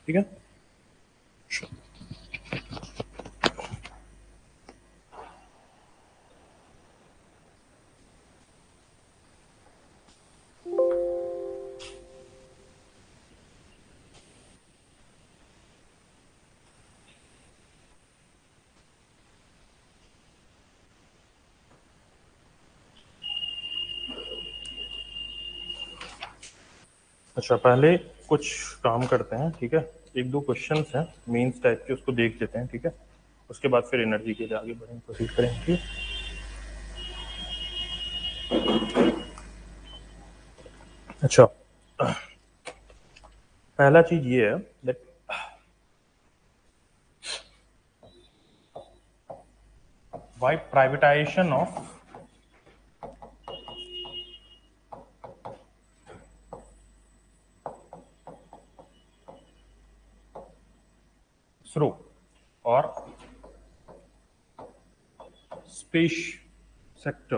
ठीक है। अच्छा, पहले कुछ काम करते हैं, ठीक है। एक दो क्वेश्चंस हैं मेंस टाइप के, उसको देख लेते हैं, ठीक है। उसके बाद फिर एनर्जी के लिए आगे बढ़ेंगे, प्रोसीड करेंगे। अच्छा, पहला चीज ये है that why privatisation of ISRO और स्पेस सेक्टर,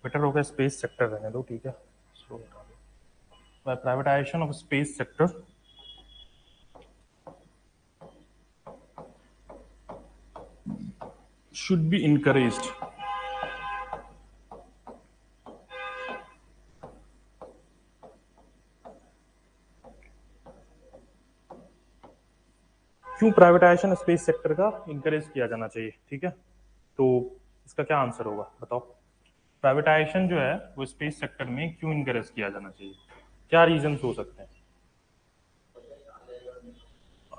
बेटर होगा स्पेस सेक्टर रहने दो, ठीक है। इसरो हटा दो। Why privatisation of space sector should be encouraged क्यों प्राइवेटाइजेशन स्पेस सेक्टर का इंकरेज किया जाना चाहिए, ठीक है। तो इसका क्या आंसर होगा बताओ। प्राइवेटाइजेशन जो है वो स्पेस सेक्टर में क्यों इंकरेज किया जाना चाहिए, क्या रीजन हो सकते हैं।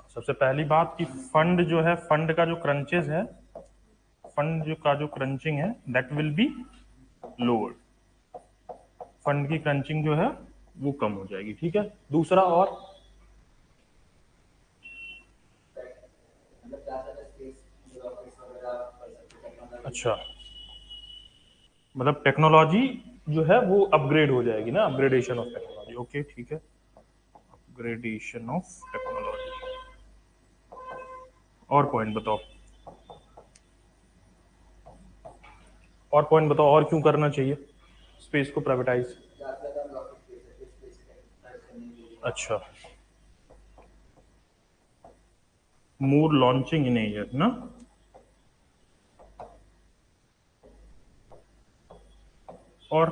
सबसे पहली बात कि फंड जो है, फंड का जो क्रंचेज है, फंड जो का जो क्रंचिंग है that will be lower, fund की क्रंचिंग जो है वो कम हो जाएगी, ठीक है। दूसरा और अच्छा, मतलब टेक्नोलॉजी जो है वो अपग्रेड हो जाएगी ना, अपग्रेडेशन ऑफ टेक्नोलॉजी, ओके ठीक है। अपग्रेडेशन ऑफ टेक्नोलॉजी, और पॉइंट बताओ, और पॉइंट बताओ, और क्यों करना चाहिए स्पेस को प्राइवेटाइज। अच्छा, मोर लॉन्चिंग इन ईयर ना। और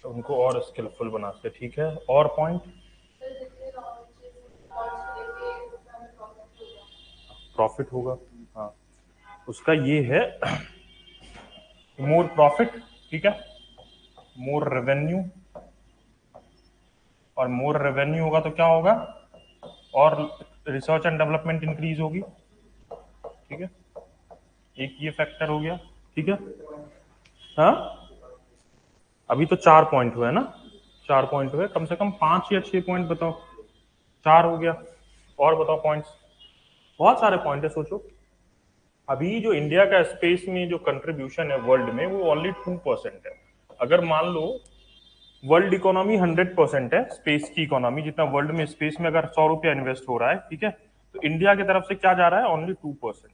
उनको और स्किलफुल बनाते, ठीक है। और पॉइंट प्रॉफिट होगा, हाँ उसका ये है मोर प्रॉफिट, ठीक है, मोर रेवेन्यू, और मोर रेवेन्यू होगा तो क्या होगा, और रिसर्च एंड डेवलपमेंट इंक्रीज होगी, ठीक है। एक ये फैक्टर हो गया, ठीक है। हाँ, अभी तो 4 पॉइंट हुए ना, 4 पॉइंट हुए, कम से कम 5 या 6 पॉइंट बताओ। 4 हो गया, और बताओ पॉइंट्स, बहुत सारे पॉइंट है, सोचो। अभी जो इंडिया का स्पेस में जो कंट्रीब्यूशन है वर्ल्ड में वो ओनली 2% है। अगर मान लो वर्ल्ड इकोनॉमी 100% है, स्पेस की इकोनॉमी जितना वर्ल्ड में स्पेस में अगर 100 रुपया इन्वेस्ट हो रहा है, ठीक है, तो इंडिया की तरफ से क्या जा रहा है, ओनली 2%।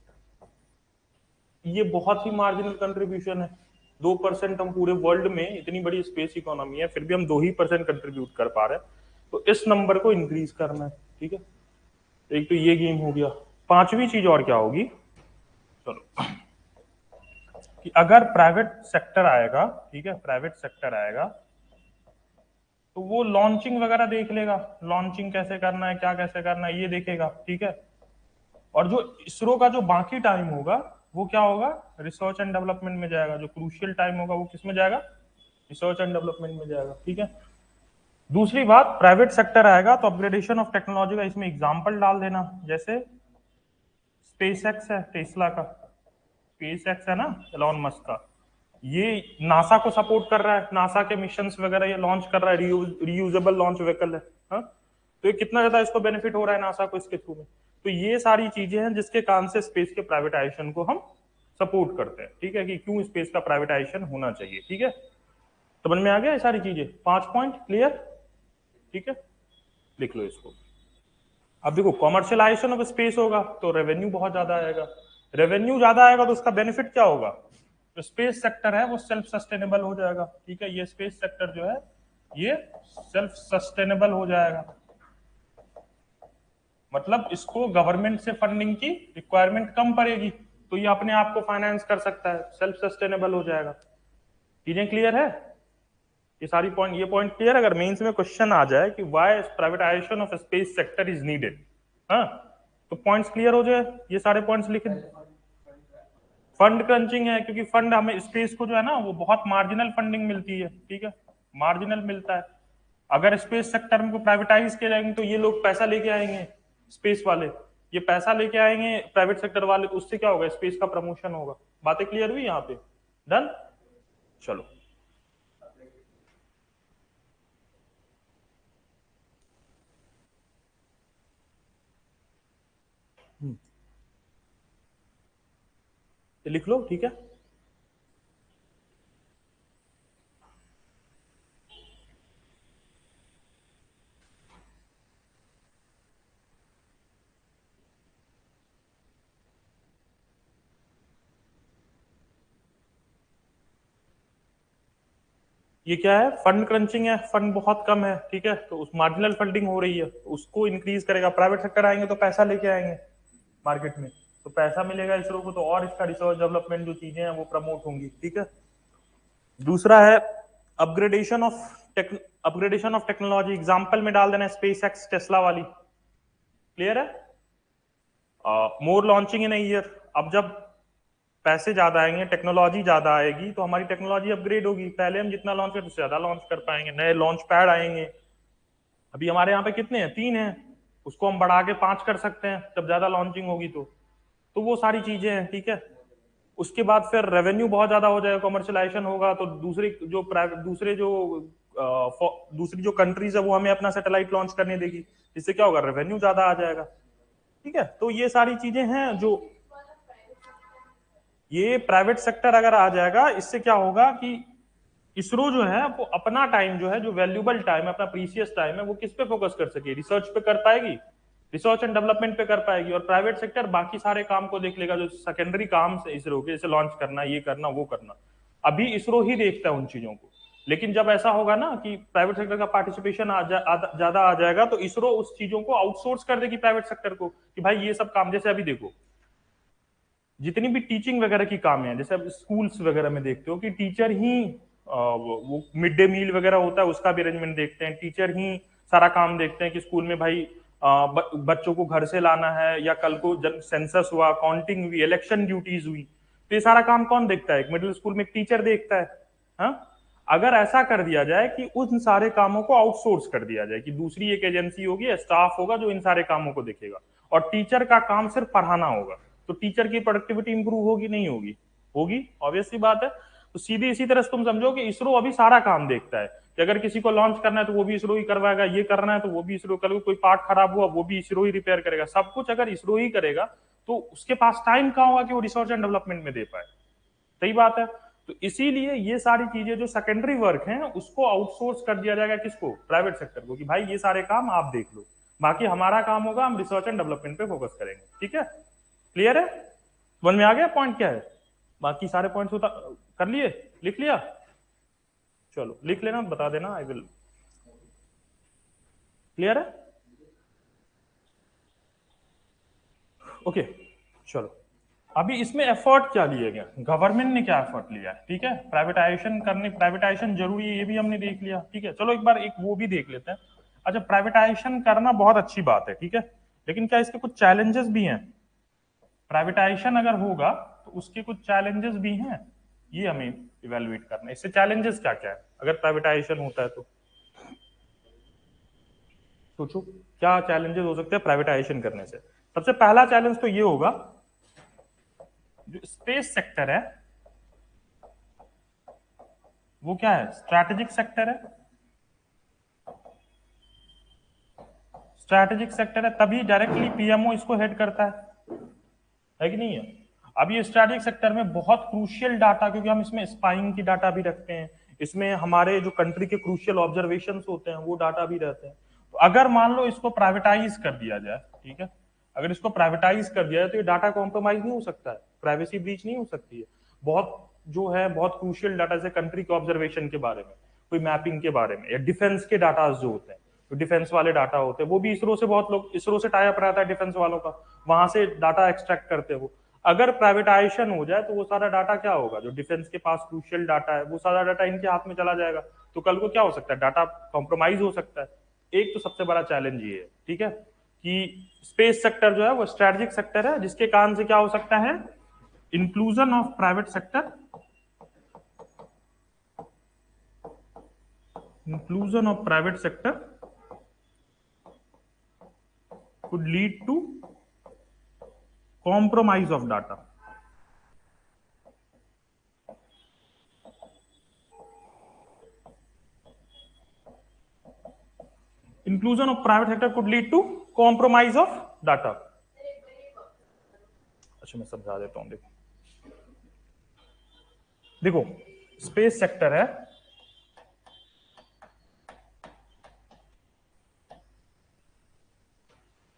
ये बहुत ही मार्जिनल कंट्रीब्यूशन है। 2% हम पूरे वर्ल्ड में, इतनी बड़ी स्पेस इकोनॉमी है, फिर भी हम 2% कंट्रीब्यूट कर पा रहे हैं। तो इस नंबर को इंक्रीज करना है, ठीक है। एक तो ये गेम हो गया। पांचवी चीज और क्या होगी, चलो, कि अगर प्राइवेट सेक्टर आएगा, ठीक है, प्राइवेट सेक्टर आएगा तो वो लॉन्चिंग वगैरह देख लेगा, लॉन्चिंग कैसे करना है, क्या कैसे करना है, ये देखेगा, ठीक है। और जो इसरो का जो बाकी टाइम होगा वो क्या होगा, रिसर्च एंड डेवलपमेंट में जाएगा। जो क्रूशियल टाइम होगा वो किस में जाएगा, रिसर्च एंड डेवलपमेंट में जाएगा, ठीक है। दूसरी बात, प्राइवेट सेक्टर आएगा तो अपग्रेडेशन ऑफ टेक्नोलॉजी का इसमें एग्जांपल डाल देना, जैसे स्पेस एक्स है टेस्ला का, स्पेस एक्स है ना एलॉन मस्क का, ये नासा को सपोर्ट कर रहा है, नासा के मिशंस वगैरह ये लॉन्च कर रहा है, रीयूजेबल लॉन्च व्हीकल है, हाँ? तो ये कितना ज्यादा इसको बेनिफिट हो रहा है नासा को इसके थ्रू में। तो ये सारी चीजें हैं जिसके कारण से स्पेस के प्राइवेटाइजेशन को हम सपोर्ट करते हैं, ठीक है, कि क्यों स्पेस का प्राइवेटाइजेशन होना चाहिए, ठीक है। समझ में आ गया ये सारी चीजें, 5 पॉइंट क्लियर, ठीक है। लिख लो इसको। अब देखो, कॉमर्शियलाइजेशन ऑफ स्पेस होगा तो रेवेन्यू बहुत ज्यादा आएगा, रेवेन्यू ज्यादा आएगा तो उसका बेनिफिट क्या होगा, जो स्पेस सेक्टर है वो सेल्फ सस्टेनेबल हो जाएगा। ठीक है, ये स्पेस सेक्टर जो है ये सेल्फ सस्टेनेबल हो जाएगा, मतलब इसको गवर्नमेंट से फंडिंग की रिक्वायरमेंट कम पड़ेगी, तो ये अपने आप को फाइनेंस कर सकता है, सेल्फ सस्टेनेबल हो जाएगा। चीजें क्लियर है, ये सारी पॉइंट, ये पॉइंट क्लियर। अगर मेंस में क्वेश्चन आ जाए कि why privatisation of space sector is needed, हाँ, तो पॉइंट्स क्लियर हो जाए, ये सारे पॉइंट्स लिखे। फंड क्रंचिंग है, क्योंकि फंड हमें स्पेस को जो है ना वो बहुत मार्जिनल फंडिंग मिलती है। ठीक है, मार्जिनल मिलता है। अगर स्पेस सेक्टर में प्राइवेटाइज किया जाएंगे तो ये लोग पैसा लेके आएंगे, स्पेस वाले ये पैसा लेके आएंगे प्राइवेट सेक्टर वाले, तो उससे क्या होगा, स्पेस का प्रमोशन होगा। बातें क्लियर हुई यहाँ पे, डन। चलो लिख लो, ठीक है। ये क्या है, फंड क्रंचिंग है, फंड बहुत कम है। ठीक है, तो उस मार्जिनल फंडिंग हो रही है, तो उसको इंक्रीज करेगा। प्राइवेट सेक्टर आएंगे तो पैसा लेके आएंगे मार्केट में, तो पैसा मिलेगा इसरो को, तो और इसका रिसर्च डेवलपमेंट जो चीजें हैं वो प्रमोट होंगी। ठीक है, दूसरा है upgradation of upgradation of technology. Example में डाल देना स्पेस एक्स टेस्ला वाली, क्लियर है। मोर लॉन्चिंग इन ईयर, अब जब पैसे ज्यादा आएंगे, टेक्नोलॉजी ज्यादा आएगी, तो हमारी टेक्नोलॉजी अपग्रेड होगी। पहले हम जितना लॉन्च करते उससे ज्यादा लॉन्च कर पाएंगे, नए लॉन्च पैड आएंगे। अभी हमारे यहाँ पे कितने हैं, 3 हैं, उसको हम बढ़ा के 5 कर सकते हैं जब ज्यादा लॉन्चिंग होगी तो वो सारी चीजें हैं। ठीक है, उसके बाद फिर रेवेन्यू बहुत ज्यादा हो जाएगा, कमर्शियलाइजेशन होगा, तो दूसरी जो कंट्रीज है वो हमें अपना सैटेलाइट लॉन्च करने देगी, इससे क्या होगा, रेवेन्यू ज्यादा आ जाएगा। ठीक है, तो ये सारी चीजें हैं जो, ये प्राइवेट सेक्टर अगर आ जाएगा, इससे क्या होगा कि इसरो जो है वो अपना टाइम जो है, जो वैल्यूबल टाइम है, अपना प्रीसियस टाइम है, वो किस पे फोकस कर सके, रिसर्च पे कर पाएगी, रिसर्च एंड डेवलपमेंट पे कर पाएगी। और प्राइवेट सेक्टर बाकी सारे काम को देख लेगा, जो सेकेंडरी काम से इसरो के, जैसे लॉन्च करना, ये करना, वो करना, अभी इसरो ही देखता है उन चीजों को। लेकिन जब ऐसा होगा ना कि प्राइवेट सेक्टर का पार्टिसिपेशन ज्यादा आ जाएगा, तो इसरो उस चीजों को आउटसोर्स कर देगी प्राइवेट सेक्टर को, कि भाई ये सब काम, जैसे अभी देखो जितनी भी टीचिंग वगैरह की काम है, जैसे अब स्कूल्स वगैरह में देखते हो कि टीचर ही वो मिड डे मील वगैरह होता है उसका भी अरेंजमेंट देखते हैं, टीचर ही सारा काम देखते हैं कि स्कूल में भाई बच्चों को घर से लाना है, या कल को जब सेंसस हुआ, काउंटिंग हुई, इलेक्शन ड्यूटीज हुई, तो ये सारा काम कौन देखता है, एक मिडिल स्कूल में एक टीचर देखता है। हाँ, अगर ऐसा कर दिया जाए कि उन सारे कामों को आउटसोर्स कर दिया जाए, कि दूसरी एक एजेंसी होगी, स्टाफ होगा जो इन सारे कामों को देखेगा, और टीचर का काम सिर्फ पढ़ाना होगा, तो टीचर की प्रोडक्टिविटी इंप्रूव होगी, नहीं होगी, होगी, ऑब्वियस सी बात है। तो सीधी इसी तरह से तुम समझो कि इसरो अभी सारा काम देखता है, कि अगर किसी को लॉन्च करना है तो वो भी इसरो ही करवाएगा, ये करना है तो वो भी इसरो, कल कोई पार्ट खराब हुआ वो भी इसरो ही रिपेयर करेगा, सब कुछ अगर इसरो ही करेगा, तो उसके पास टाइम कहाँ होगा कि वो रिसर्च एंड डेवलपमेंट में दे पाए। सही बात है, तो इसीलिए ये सारी चीजें जो सेकेंडरी वर्क हैं उसको आउटसोर्स कर दिया जाएगा, किसको, प्राइवेट सेक्टर को, कि भाई ये सारे काम आप देख लो, बाकी हमारा काम होगा, हम रिसर्च एंड डेवलपमेंट पे फोकस करेंगे। ठीक है, क्लियर है, समझ में आ गया पॉइंट क्या है। बाकी सारे पॉइंट्स होता कर लिए, लिख लिया, चलो लिख लेना, बता देना, आई विल, क्लियर है, ओके। चलो अभी इसमें एफर्ट क्या लिया गया, गवर्नमेंट ने क्या एफर्ट लिया है। ठीक है, प्राइवेटाइजेशन करने, प्राइवेटाइजेशन जरूरी है ये भी हमने देख लिया। ठीक है, चलो एक बार एक वो भी देख लेते हैं। अच्छा, प्राइवेटाइजेशन करना बहुत अच्छी बात है, ठीक है, लेकिन क्या इसके कुछ चैलेंजेस भी हैं। प्राइवेटाइजेशन अगर होगा तो उसके कुछ चैलेंजेस भी हैं, ये हमें इवेलुएट करना है। इससे चैलेंजेस क्या क्या है अगर प्राइवेटाइजेशन होता है, तो सोचो क्या चैलेंजेस हो सकते हैं प्राइवेटाइजेशन करने से। सबसे पहला चैलेंज तो ये होगा, जो स्पेस सेक्टर है वो क्या है, स्ट्रैटेजिक सेक्टर है, स्ट्रैटेजिक सेक्टर है, तभी डायरेक्टली पीएमओ इसको हेड करता है कि नहीं है। अब ये स्ट्रैटेजिक सेक्टर में बहुत क्रूशियल डाटा, क्योंकि हम इसमें स्पाइंग की डाटा भी रखते हैं, इसमें हमारे जो कंट्री के क्रूशियल ऑब्जर्वेशंस होते हैं वो डाटा भी रहते हैं। तो अगर मान लो इसको प्राइवेटाइज कर दिया जाए, ठीक है, अगर इसको प्राइवेटाइज कर दिया जाए तो ये डाटा कॉम्प्रोमाइज नहीं हो सकता है, प्राइवेसी ब्रीच नहीं हो सकती है। बहुत जो है बहुत क्रूशियल डाटा, जैसे कंट्री के ऑब्जर्वेशन के बारे में, कोई मैपिंग के बारे में, या डिफेंस के डाटा जो होते हैं, तो डिफेंस वाले डाटा होते हैं, वो भी इसरो से, बहुत लोग इसरो से टाई अप रहता है डिफेंस वालों का, वहां से डाटा एक्सट्रैक्ट करते हैं वो। अगर प्राइवेटाइजेशन हो जाए तो वो सारा डाटा क्या होगा, जो डिफेंस के पास क्रूशियल डाटा है वो सारा डाटा इनके हाथ में चला जाएगा। तो कल को क्या हो सकता है, डाटा कॉम्प्रोमाइज हो सकता है। एक तो सबसे बड़ा चैलेंज ये है, ठीक है, कि स्पेस सेक्टर जो है वो स्ट्रेटेजिक सेक्टर है, जिसके कारण से क्या हो सकता है, inclusion of private sector, inclusion of private sector could lead to compromise of data. Inclusion of private sector could lead to compromise of data. अच्छा मैं समझा देता हूं, देखो स्पेस सेक्टर है,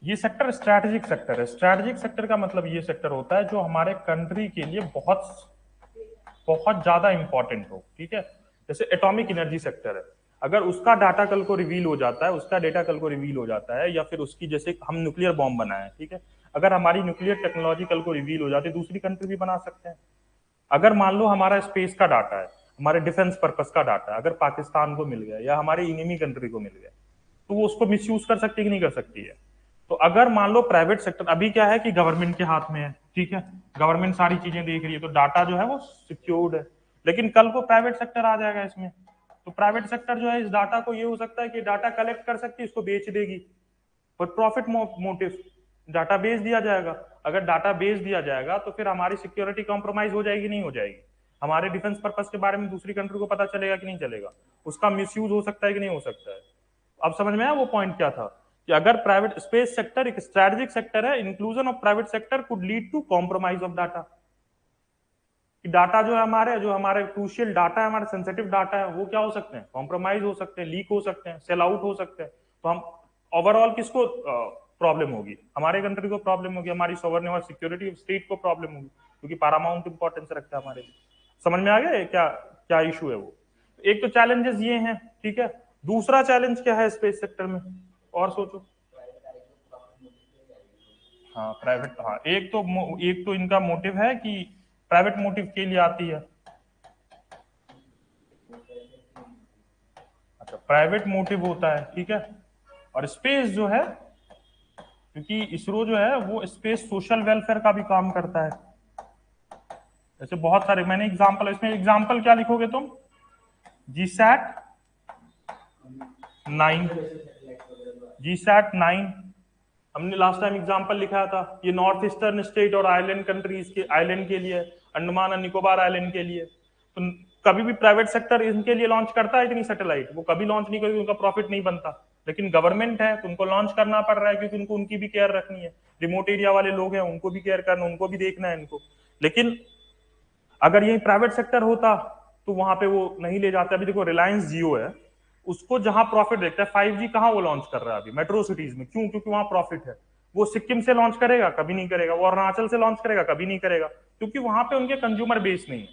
ये सेक्टर स्ट्रैटेजिक सेक्टर है। स्ट्रैटेजिक सेक्टर का मतलब ये सेक्टर होता है जो हमारे कंट्री के लिए बहुत बहुत ज्यादा इंपॉर्टेंट हो, ठीक है। जैसे एटॉमिक एनर्जी सेक्टर है, अगर उसका डाटा कल को रिवील हो जाता है, उसका डेटा कल को रिवील हो जाता है, या फिर उसकी, जैसे हम न्यूक्लियर बॉम्ब बनाए, ठीक है, अगर हमारी न्यूक्लियर टेक्नोलॉजी कल को रिवील हो जाती है, दूसरी कंट्री भी बना सकते हैं। अगर मान लो हमारा स्पेस का डाटा है, हमारे डिफेंस पर्पस का डाटा है, अगर पाकिस्तान को मिल गया या हमारे इनेमी कंट्री को मिल गया, तो वो उसको मिसयूज कर सकती है कि नहीं कर सकती है। तो अगर मान लो प्राइवेट सेक्टर, अभी क्या है कि गवर्नमेंट के हाथ में है, ठीक है, गवर्नमेंट सारी चीजें देख रही है, तो डाटा जो है वो सिक्योर्ड है। लेकिन कल को प्राइवेट सेक्टर आ जाएगा इसमें, तो प्राइवेट सेक्टर जो है इस डाटा को, ये हो सकता है कि डाटा कलेक्ट कर सकती है, इसको बेच देगी और प्रॉफिट मोटिव डाटा बेच दिया जाएगा। अगर डाटा बेच दिया जाएगा तो फिर हमारी सिक्योरिटी कॉम्प्रोमाइज हो जाएगी, नहीं हो जाएगी, हमारे डिफेंस पर्पस के बारे में दूसरी कंट्री को पता चलेगा कि नहीं चलेगा, उसका मिसयूज हो सकता है कि नहीं हो सकता है। अब समझ में आया वो पॉइंट क्या था, कि अगर प्राइवेट स्पेस सेक्टर एक स्ट्रेटेजिक सेक्टर है, inclusion of private sector could lead to compromise of data. Data जो हमारे क्रूशियल डाटा है, हमारे सेंसिटिव डाटा है, वो क्या हो सकते हैं, कॉम्प्रोमाइज हो सकते हैं, लीक हो सकते हैं, सेल आउट हो सकते हैं। तो हम ओवरऑल किसको प्रॉब्लम होगी, हमारे कंट्री को प्रॉब्लम होगी, हमारी सोवरेन और सिक्योरिटी स्टेट को प्रॉब्लम होगी, क्योंकि पैरामाउंट इंपॉर्टेंस रखता है हमारे लिए। समझ में आ गया क्या क्या इशू है वो। एक तो चैलेंजेस ये हैं, ठीक है। दूसरा चैलेंज क्या है स्पेस सेक्टर में, और सोचो। हाँ प्राइवेट, हाँ एक तो इनका मोटिव है कि प्राइवेट मोटिव के लिए आती है। अच्छा प्राइवेट मोटिव होता है, ठीक है। और स्पेस जो है, क्योंकि इसरो जो है वो स्पेस सोशल वेलफेयर का भी काम करता है। जैसे बहुत सारे मैंने एग्जांपल, इसमें एग्जांपल क्या लिखोगे तुम, GSAT 9 हमने लास्ट टाइम एग्जांपल लिखा था, ये नॉर्थ ईस्टर्न स्टेट और आइलैंड कंट्रीज के, आइलैंड के लिए, अंडमान और निकोबार आइलैंड के लिए। तो कभी भी प्राइवेट सेक्टर इनके लिए लॉन्च करता है इतनी सैटेलाइट, वो कभी लॉन्च नहीं करेगी, उनका प्रॉफिट नहीं बनता। लेकिन गवर्नमेंट है तो उनको लॉन्च करना पड़ रहा है, क्योंकि उनको उनकी भी केयर रखनी है, रिमोट एरिया वाले लोग हैं उनको भी केयर करना, उनको भी देखना है इनको। लेकिन अगर यही प्राइवेट सेक्टर होता तो वहां पे वो नहीं ले जाते। अभी देखो रिलायंस जियो है, उसको जहां प्रॉफिट देखता है, 5G कहां वो लॉन्च कर रहा है अभी, मेट्रो सिटीज में, क्यों, क्योंकि वहां प्रॉफिट है। वो सिक्किम से लॉन्च करेगा, कभी नहीं करेगा, वो अरुणाचल से लॉन्च करेगा, कभी नहीं करेगा, क्योंकि वहां पे उनके कंज्यूमर बेस नहीं है,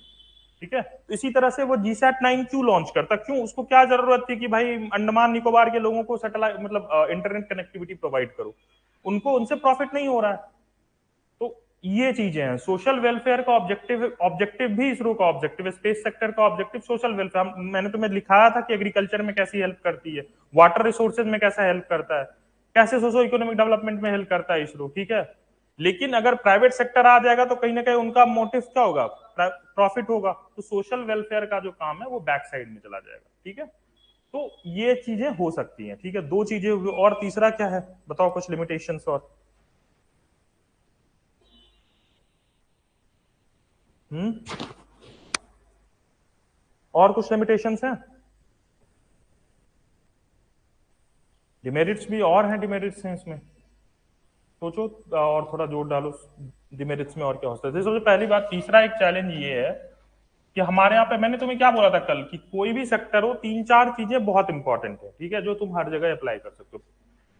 ठीक है। तो इसी तरह से वो GSAT 9 क्यों लॉन्च करता, क्यों, उसको क्या जरूरत थी कि भाई अंडमान निकोबार के लोगों को सैटेलाइट मतलब इंटरनेट कनेक्टिविटी प्रोवाइड करो, उनको उनसे प्रॉफिट नहीं हो रहा है। तो ये चीजें हैं, सोशल वेलफेयर का ऑब्जेक्टिव, ऑब्जेक्टिव भी इसरो का ऑब्जेक्टिव है, स्पेस सेक्टर का ऑब्जेक्टिव सोशल वेलफेयर। मैंने तुम्हें लिखाया था कि एग्रीकल्चर में कैसी हेल्प करती है, वाटर रिसोर्सेज में कैसा हेल्प करता है, कैसे सोशो इकोनॉमिक डेवलपमेंट में हेल्प करता है इसरो, ठीक है। लेकिन अगर प्राइवेट सेक्टर आ जाएगा तो कहीं ना कहीं उनका मोटिव क्या होगा, प्रॉफिट होगा, तो सोशल वेलफेयर का जो काम है वो बैक साइड में चला जाएगा, ठीक है। तो ये चीजें हो सकती हैं, ठीक है, दो चीजें हुई। और तीसरा क्या है बताओ, कुछ लिमिटेशंस और और कुछ लिमिटेशंस हैं, डिमेरिट्स भी और हैं, डिमेरिट्स हैं इसमें, सोचो और थोड़ा जोर डालो डिमेरिट्स में और क्या हो सकता है। सबसे पहली बात, तीसरा एक चैलेंज ये है कि हमारे यहाँ पे, मैंने तुम्हें क्या बोला था कल, कि कोई भी सेक्टर हो, तीन चार चीजें बहुत इंपॉर्टेंट है, ठीक है, जो तुम हर जगह अप्लाई कर सकते हो।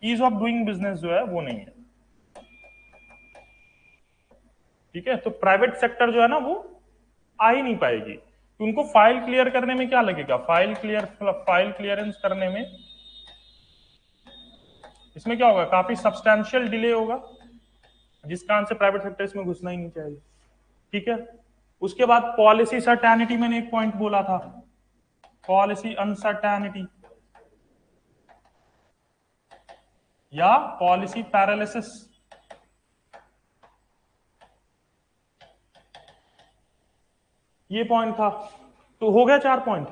ईज ऑफ डूइंग बिजनेस जो है वो नहीं है, ठीक है, तो प्राइवेट सेक्टर जो है ना वो आ ही नहीं पाएगी। तो उनको फाइल क्लियर करने में क्या लगेगा, फाइल क्लियरेंस करने में इसमें क्या होगा, काफी सब्सटैंशियल डिले होगा, जिस कारण से प्राइवेट सेक्टर इसमें घुसना ही नहीं चाहिए। ठीक है, उसके बाद पॉलिसी सर्टेनिटी, मैंने एक पॉइंट बोला था, पॉलिसी अनसर्टेनिटी या पॉलिसी पैरालिसिस, ये पॉइंट था। तो हो गया 4 पॉइंट।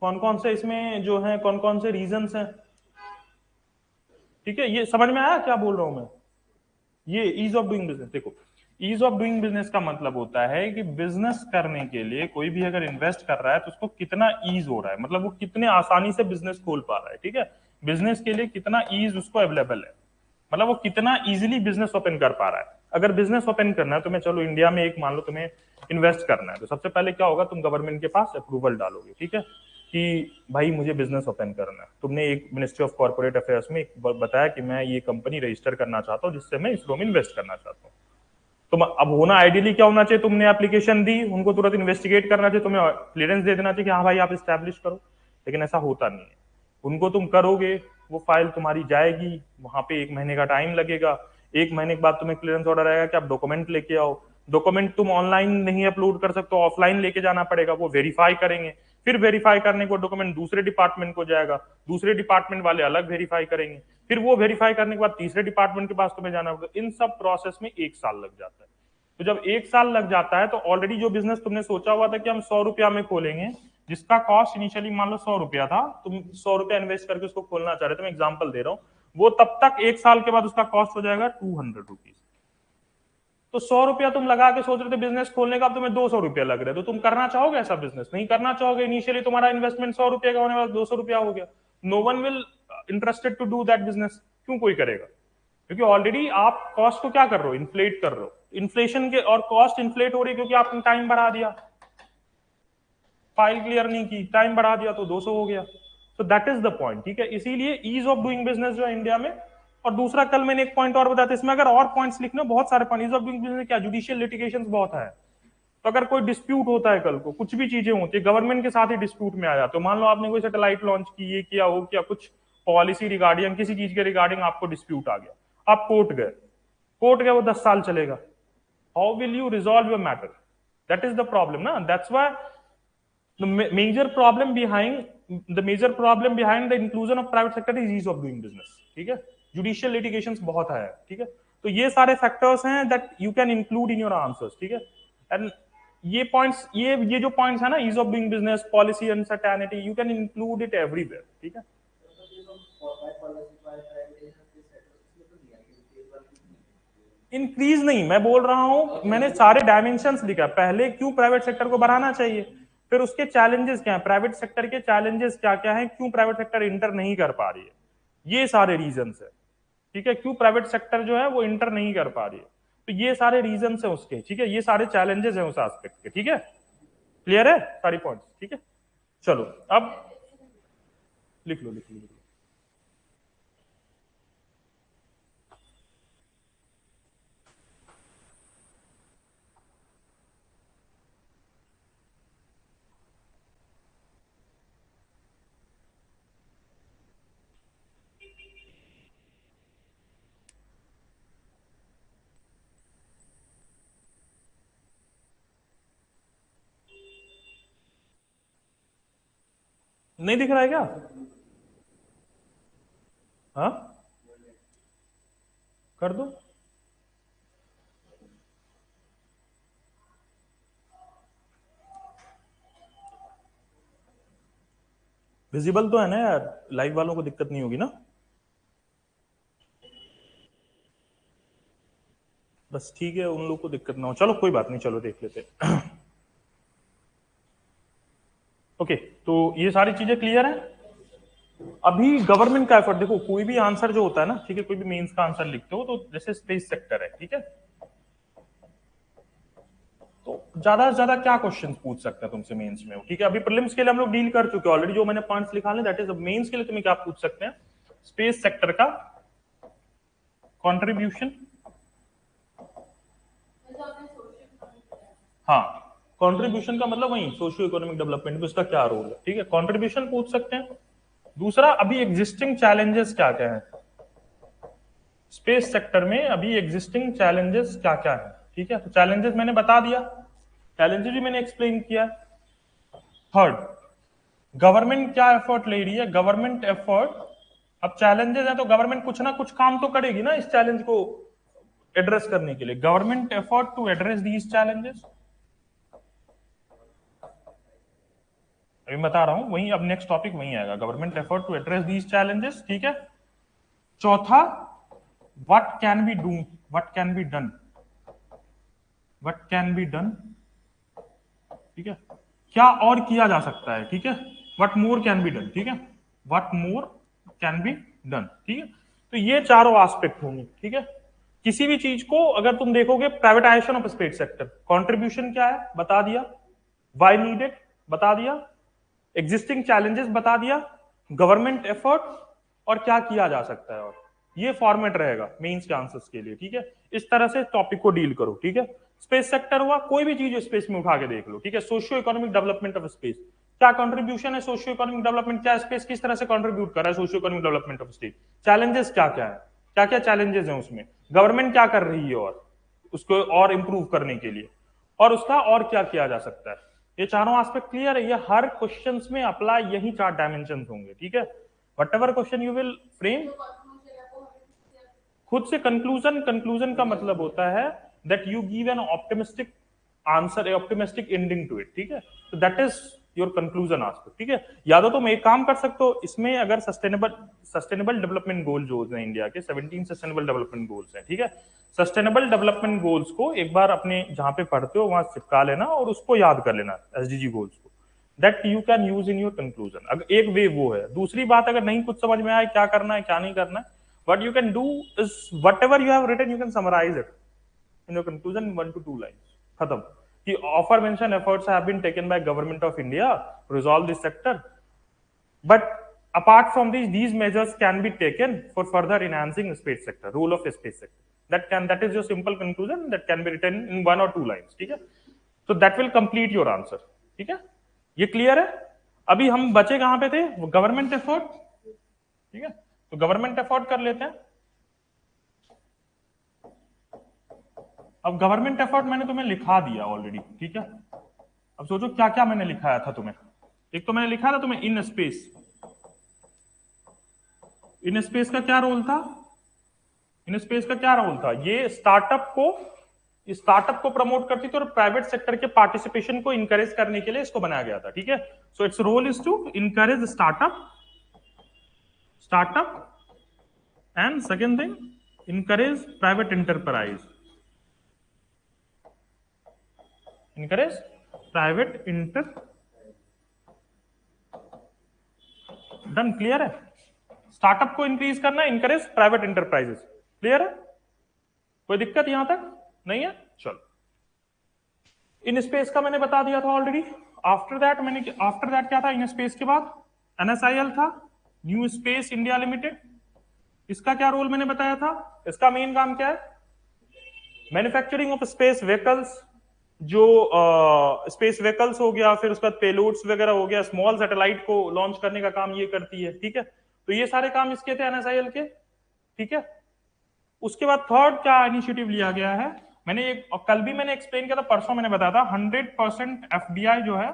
कौन कौन से इसमें जो है, कौन कौन से रीजंस हैं, ठीक है, ये समझ में आया क्या बोल रहा हूं मैं। ये ईज ऑफ डूइंग बिजनेस, देखो ईज ऑफ डूइंग बिजनेस का मतलब होता है कि बिजनेस करने के लिए कोई भी अगर इन्वेस्ट कर रहा है तो उसको कितना ईज हो रहा है, मतलब वो कितने आसानी से बिजनेस खोल पा रहा है। ठीक है, बिजनेस के लिए कितना ईज उसको अवेलेबल है, मतलब वो कितना इजीली बिजनेस ओपन कर पा रहा है। अगर बिजनेस ओपन करना है तो मैं, चलो इंडिया में एक मान लो तुम्हें इन्वेस्ट करना है, तो सबसे पहले क्या होगा, तुम गवर्नमेंट के पास अप्रूवल डालोगे। ठीक है, कि भाई मुझे बिजनेस ओपन करना है, तुमने एक मिनिस्ट्री ऑफ कॉर्पोरेट अफेयर्स में बताया कि मैं ये कंपनी रजिस्टर करना चाहता हूँ जिससे मैं इसरो में इन्वेस्ट करना चाहता हूँ। तुम अब होना आइडियली क्या होना चाहिए, तुमने एप्लीकेशन दी, उनको तुरंत इन्वेस्टिगेट करना चाहिए, तुम्हें क्लियरेंस दे देना चाहिए कि हाँ भाई आप स्टैब्लिश करो, लेकिन ऐसा होता नहीं है। उनको तुम करोगे, वो फाइल तुम्हारी जाएगी, वहां पे 1 महीने का टाइम लगेगा, 1 महीने के बाद तुम्हें क्लियरेंस ऑर्डर आएगा कि आप डॉक्यूमेंट लेके आओ। डॉक्यूमेंट तुम ऑनलाइन नहीं अपलोड कर सकते, ऑफलाइन लेके जाना पड़ेगा, वो वेरीफाई करेंगे, फिर वेरीफाई करने को डॉक्यूमेंट दूसरे डिपार्टमेंट को जाएगा, दूसरे डिपार्टमेंट वाले अलग वेरीफाई करेंगे, फिर वो वेरीफाई करने के बाद तीसरे डिपार्टमेंट के पास तुम्हें जाना पड़ेगा। इन सब प्रोसेस में 1 साल लग जाता है। तो जब 1 साल लग जाता है तो ऑलरेडी जो बिजनेस तुमने सोचा हुआ था कि हम 100 रुपया में खोलेंगे, जिसका कॉस्ट इनिशियली मान लो 100 रुपया था, तुम 100 रुपया इन्वेस्ट करके उसको खोलना चाह रहे थे, मैं एग्जाम्पल दे रहा हूँ, वो तब तक 1 साल के बाद उसका कॉस्ट हो जाएगा 200 रुपीज। तो 100 रुपया तुम लगा के सोच रहे थे बिजनेस खोलने का, अब तुम्हें 200 रुपया लग रहे हैं, तो तुम करना चाहोगे ऐसा बिजनेस? नहीं करना चाहोगे। इनिशियली तुम्हारा इन्वेस्टमेंट 100 रुपया का होने वाला 200 रुपया हो गया। No one will interested to do that business. क्यों कोई करेगा? क्योंकि ऑलरेडी आप कॉस्ट को क्या कर रहे हो, इन्फ्लेट कर रहे हो। इन्फ्लेशन के और कॉस्ट इन्फ्लेट हो रही है क्योंकि आपने टाइम बढ़ा दिया, फाइल क्लियर नहीं की, टाइम बढ़ा दिया तो 200 हो गया। So that is the point. ठीक है, इसीलिए ईज ऑफ डूइंग बिजनेस जो है इंडिया में। और दूसरा, कल मैंने एक पॉइंट और बताया था, इसमें अगर और पॉइंट्स लिखने, बहुत सारे point. Ease of doing business क्या, जुडिशियल लिटिगेशन बहुत है। तो अगर कोई डिस्प्यूट होता है, कल को कुछ भी चीजें होती है, गवर्नमेंट के साथ ही डिस्प्यूट में आ जाते हो, मान लो आपने कोई सैटेलाइट लॉन्च की, ये किया, वो किया, कुछ पॉलिसी रिगार्डिंग किसी चीज के रिगार्डिंग आपको डिस्प्यूट आ गया, आप कोर्ट गए, वो 10 साल चलेगा। How will you resolve your matter? That is the problem ना। That's why the major problem behind the inclusion of private sector is ease of doing business. ठीक है, जुडिशियल लिटिगेशंस बहुत है। ठीक है, तो ये सारे फैक्टर्स हैं that you can include in your answers. ठीक है, एंड ये पॉइंट्स, ये जो पॉइंट्स है ना, ease of doing business, policy uncertainty, you can include it everywhere. ठीक है, इंक्रीज नहीं, मैं बोल रहा हूं, मैंने सारे डायमेंशंस लिखा। पहले क्यों प्राइवेट सेक्टर को बढ़ाना चाहिए, फिर उसके चैलेंजेस क्या है, प्राइवेट सेक्टर के चैलेंजेस क्या क्या है, क्यों प्राइवेट सेक्टर इंटर नहीं कर पा रही है, ये सारे रीजंस है। ठीक है, क्यों प्राइवेट सेक्टर जो है वो इंटर नहीं कर पा रही है, तो ये सारे रीजंस है उसके। ठीक है, ये सारे चैलेंजेस है उस एस्पेक्ट के। ठीक है, क्लियर है सारी पॉइंट्स? ठीक है, चलो अब लिख लो, लिख लो, लिख लो। नहीं दिख रहा है क्या? हाँ, कर दो। विजिबल तो है ना यार, लाइव वालों को दिक्कत नहीं होगी ना? बस ठीक है, उन लोग को दिक्कत ना हो, चलो कोई बात नहीं, चलो देख लेते। ओके, तो ये सारी चीजें क्लियर है। अभी गवर्नमेंट का एफर्ट देखो, कोई भी आंसर जो होता है ना, ठीक है, कोई भी मेंस का आंसर लिखते हो तो जैसे स्पेस सेक्टर है, ठीक है, तो ज्यादा से ज्यादा क्या क्वेश्चन पूछ सकते हैं तुमसे मेंस में? ठीक है, अभी प्रीलिम्स के लिए हम लोग डील कर चुके हैं ऑलरेडी, जो मैंने पॉइंट्स लिखा है दैट इज। मेंस के लिए तुम्हें क्या पूछ सकते हैं? स्पेस सेक्टर का कंट्रीब्यूशन हाँ, कंट्रीब्यूशन का मतलब वही सोशियो इकोनॉमिक डेवलपमेंट में उसका क्या रोल है, ठीक है, कंट्रीब्यूशन पूछ सकते हैं। दूसरा, अभी एग्जिस्टिंग चैलेंजेस क्या क्या है स्पेस सेक्टर में, अभी एग्जिस्टिंग चैलेंजेस क्या क्या है, ठीक है, तो चैलेंजेस मैंने बता दिया, चैलेंजेस भी मैंने एक्सप्लेन किया। थर्ड, गवर्नमेंट क्या एफर्ट ले रही है, गवर्नमेंट एफर्ट, अब चैलेंजेस है तो गवर्नमेंट कुछ ना कुछ काम तो करेगी ना इस चैलेंज को एड्रेस करने के लिए, government effort to address these challenges, अभी बता रहा हूं वही, अब नेक्स्ट टॉपिक वही आएगा, government effort to address these challenges, ठीक है। चौथा, what can be do, what can be done, what can be done, ठीक है, क्या और किया जा सकता है, ठीक है, what more can be done, ठीक है, what more can be done, ठीक है। तो ये चारों एस्पेक्ट होंगे, ठीक है। किसी भी चीज को अगर तुम देखोगे, privatisation of space sector, contribution क्या है बता दिया, व्हाई नीडेड बता दिया, एग्जिस्टिंग चैलेंजेस बता दिया, गवर्नमेंट एफर्ट, और क्या किया जा सकता है, और ये फॉर्मेट रहेगा मेंस के आंसर्स के लिए, ठीक है। इस तरह से टॉपिक को डील करो, ठीक है। स्पेस सेक्टर हुआ, कोई भी चीज स्पेस में उठा के देख लो, ठीक है, socio economic development of space, क्या कंट्रीब्यूशन है सोशियो इकोनॉमिक डेवलपमेंट, क्या स्पेस किस तरह से कंट्रीब्यूट कर रहा है socio economic development of space, challenges क्या क्या है, क्या क्या चैलेंजेस है उसमें, गवर्नमेंट क्या कर रही है और उसको और इंप्रूव करने के लिए, और उसका और क्या किया जा सकता है। ये चारों एस्पेक्ट क्लियर है, ये हर क्वेश्चंस में अप्लाई यही चार डायमेंशन होंगे, ठीक है। Whatever question you will frame, खुद से कंक्लूजन, कंक्लूजन का मतलब होता है that you give an optimistic answer, optimistic ending to it, ठीक है, तो that is your conclusion aspect, ठीक है। या तो तुम एक काम कर सकते हो इसमें, अगर सस्टेनेबल डेवलपमेंट गोल जो है इंडिया के 17 सस्टेनेबल डेवलपमेंट गोल्स हैं, ठीक है, सस्टेनेबल डेवलपमेंट गोल्स को एक बार अपने जहां पे पढ़ते हो वहां चिपका लेना और उसको याद कर लेना, एसडीजी गोल्स को, that you can use in your conclusion. अगर एक वे वो है, दूसरी बात अगर नहीं कुछ समझ में आए क्या करना है क्या नहीं करना है, what you can do is whatever you have written you can summarize it in your conclusion in 1 to 2 lines, khatam, ki offer mention efforts have been taken by government of India to resolve this sector, but apart from these measures can be taken for further enhancing space sector, role of space sector, that is your simple conclusion that can be written in 1 or 2 lines, ठीक है, so that will complete your answer, ठीक है, ये clear है। अभी हम बचे कहां पे थे, गवर्नमेंट एफर्ट, ठीक है, तो गवर्नमेंट एफर्ट कर लेते हैं। अब गवर्नमेंट एफर्ट मैंने तुम्हें लिखा दिया ऑलरेडी, ठीक है, अब सोचो क्या क्या मैंने लिखाया था तुम्हें। एक तो मैंने लिखा था तुम्हें इन स्पेस, इन स्पेस का क्या रोल था, इन स्पेस का क्या रोल था, ये स्टार्टअप को प्रमोट करती थी और प्राइवेट सेक्टर के पार्टिसिपेशन को इंकरेज करने के लिए इसको बनाया गया था, ठीक है। So its role is to encourage startup and second thing encourage private enterprise, encourage private inter, done, clear है। स्टार्टअप को इंक्रीज करना, इंकरेज प्राइवेट एंटरप्राइजेस, क्लियर है, कोई दिक्कत यहां तक नहीं है, चलो। इन स्पेस का मैंने बता दिया था ऑलरेडी। आफ्टर दैट क्या था, इन स्पेस के बाद एनएसआईएल था, न्यू स्पेस इंडिया लिमिटेड, इसका क्या रोल मैंने बताया था, इसका मेन काम क्या है, मैन्युफैक्चरिंग ऑफ स्पेस व्हीकल्स, जो स्पेस व्हीकल्स हो गया, फिर उसके बाद पेलोड्स वगैरह हो गया, स्मॉल सैटेलाइट को लॉन्च करने का काम ये करती है, ठीक है, तो ये सारे काम इसके थे एनएसआईएल के, ठीक है। उसके बाद थर्ड क्या इनिशिएटिव लिया गया है, मैंने एक कल भी मैंने एक्सप्लेन किया था, परसों मैंने बताया था 100% एफडीआई जो है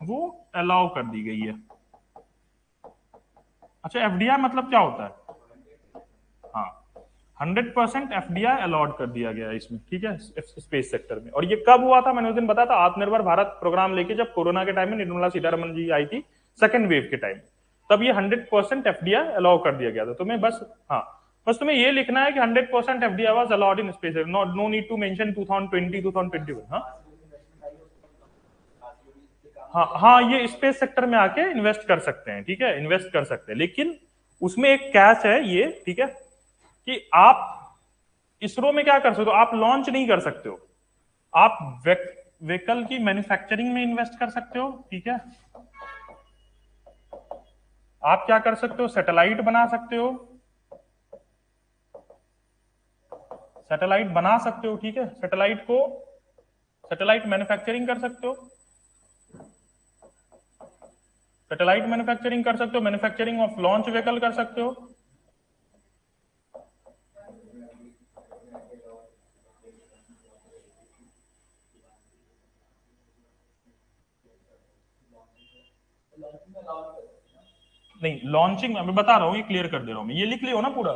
वो अलाउ कर दी गई है। अच्छा, एफडीआई मतलब क्या होता है, हाँ, 100% एफडीआई अलाउड कर दिया गया है इसमें, ठीक है, स्पेस सेक्टर में। और ये कब हुआ था, मैंने उस दिन बताया था, आत्मनिर्भर भारत प्रोग्राम लेके जब कोरोना के टाइम में निर्मला सीतारमन जी आई थी सेकेंड वेव के टाइम, तब ये 100% एफडीआई अलाउ कर दिया गया था। तुम्हें बस, हाँ, बस तुम्हें ये लिखना है कि 100% FDI was allowed in space, no need to mention 2020 2021, हाँ हाँ हाँ, ये स्पेस सेक्टर में आके इन्वेस्ट कर सकते हैं, ठीक है, इन्वेस्ट कर सकते हैं, लेकिन उसमें एक कैच है ये, ठीक है, कि आप इसरो में क्या कर सकते हो, आप लॉन्च नहीं कर सकते हो, आप व्हीकल की मैन्युफैक्चरिंग में इन्वेस्ट कर सकते हो, ठीक है, आप क्या कर सकते हो, सैटेलाइट बना सकते हो, सैटेलाइट बना सकते हो, ठीक है, सैटेलाइट को सैटेलाइट मैन्युफैक्चरिंग कर सकते हो, सैटेलाइट मैन्युफैक्चरिंग कर सकते हो, मैन्युफैक्चरिंग ऑफ लॉन्च व्हीकल कर सकते हो। नहीं, लॉन्चिंग मैं बता रहा हूं, ये क्लियर कर दे रहा हूं मैं, ये लिख लियो ना पूरा।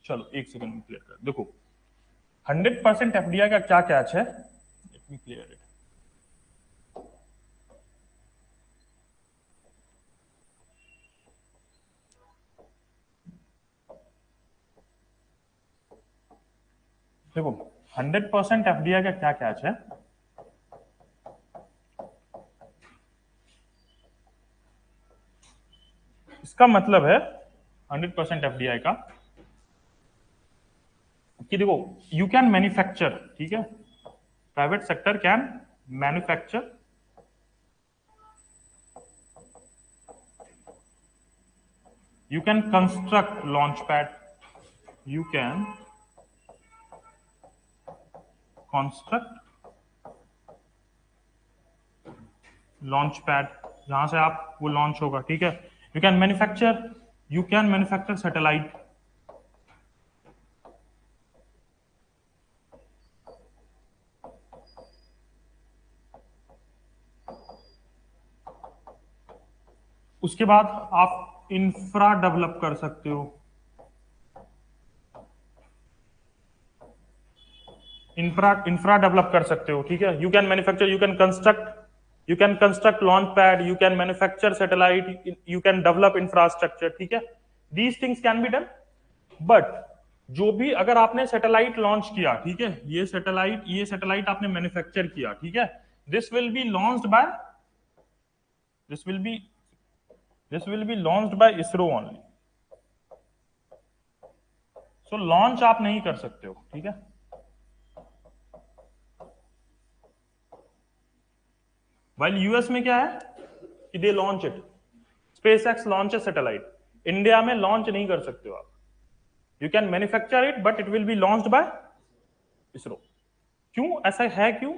चलो एक सेकंड में क्लियर कर, देखो 100% एफडीआई का क्या कैच है, लेट मी क्लियर इट। देखो 100% एफडीआई का क्या कैच है, इसका मतलब है 100% एफडीआई का कि देखो यू कैन मैन्युफैक्चर, ठीक है, private sector can manufacture, you can construct launch pad, you can construct launch pad, जहां से आप वो लॉन्च होगा, ठीक है। You can manufacture, you can manufacture satellite, उसके बाद आप इंफ्रा डेवलप कर सकते हो, इंफ्रा इंफ्रा डेवलप कर सकते हो, ठीक है। You can manufacture, you can construct launch pad, you can manufacture satellite, you can develop infrastructure, ठीक है। These things can be done, but जो भी अगर आपने सैटेलाइट लॉन्च किया, ठीक है, ये सैटेलाइट आपने मैन्युफैक्चर किया, ठीक है, this will be launched by this will be this will be launched by ISRO only. So launch आप नहीं कर सकते हो, ठीक है। वाइल यूएस में क्या है कि they launch it, space x launch a satellite, India में लॉन्च नहीं कर सकते हो आप। You can manufacture it but it will be launched by ISRO. क्यों ऐसा है, क्यों?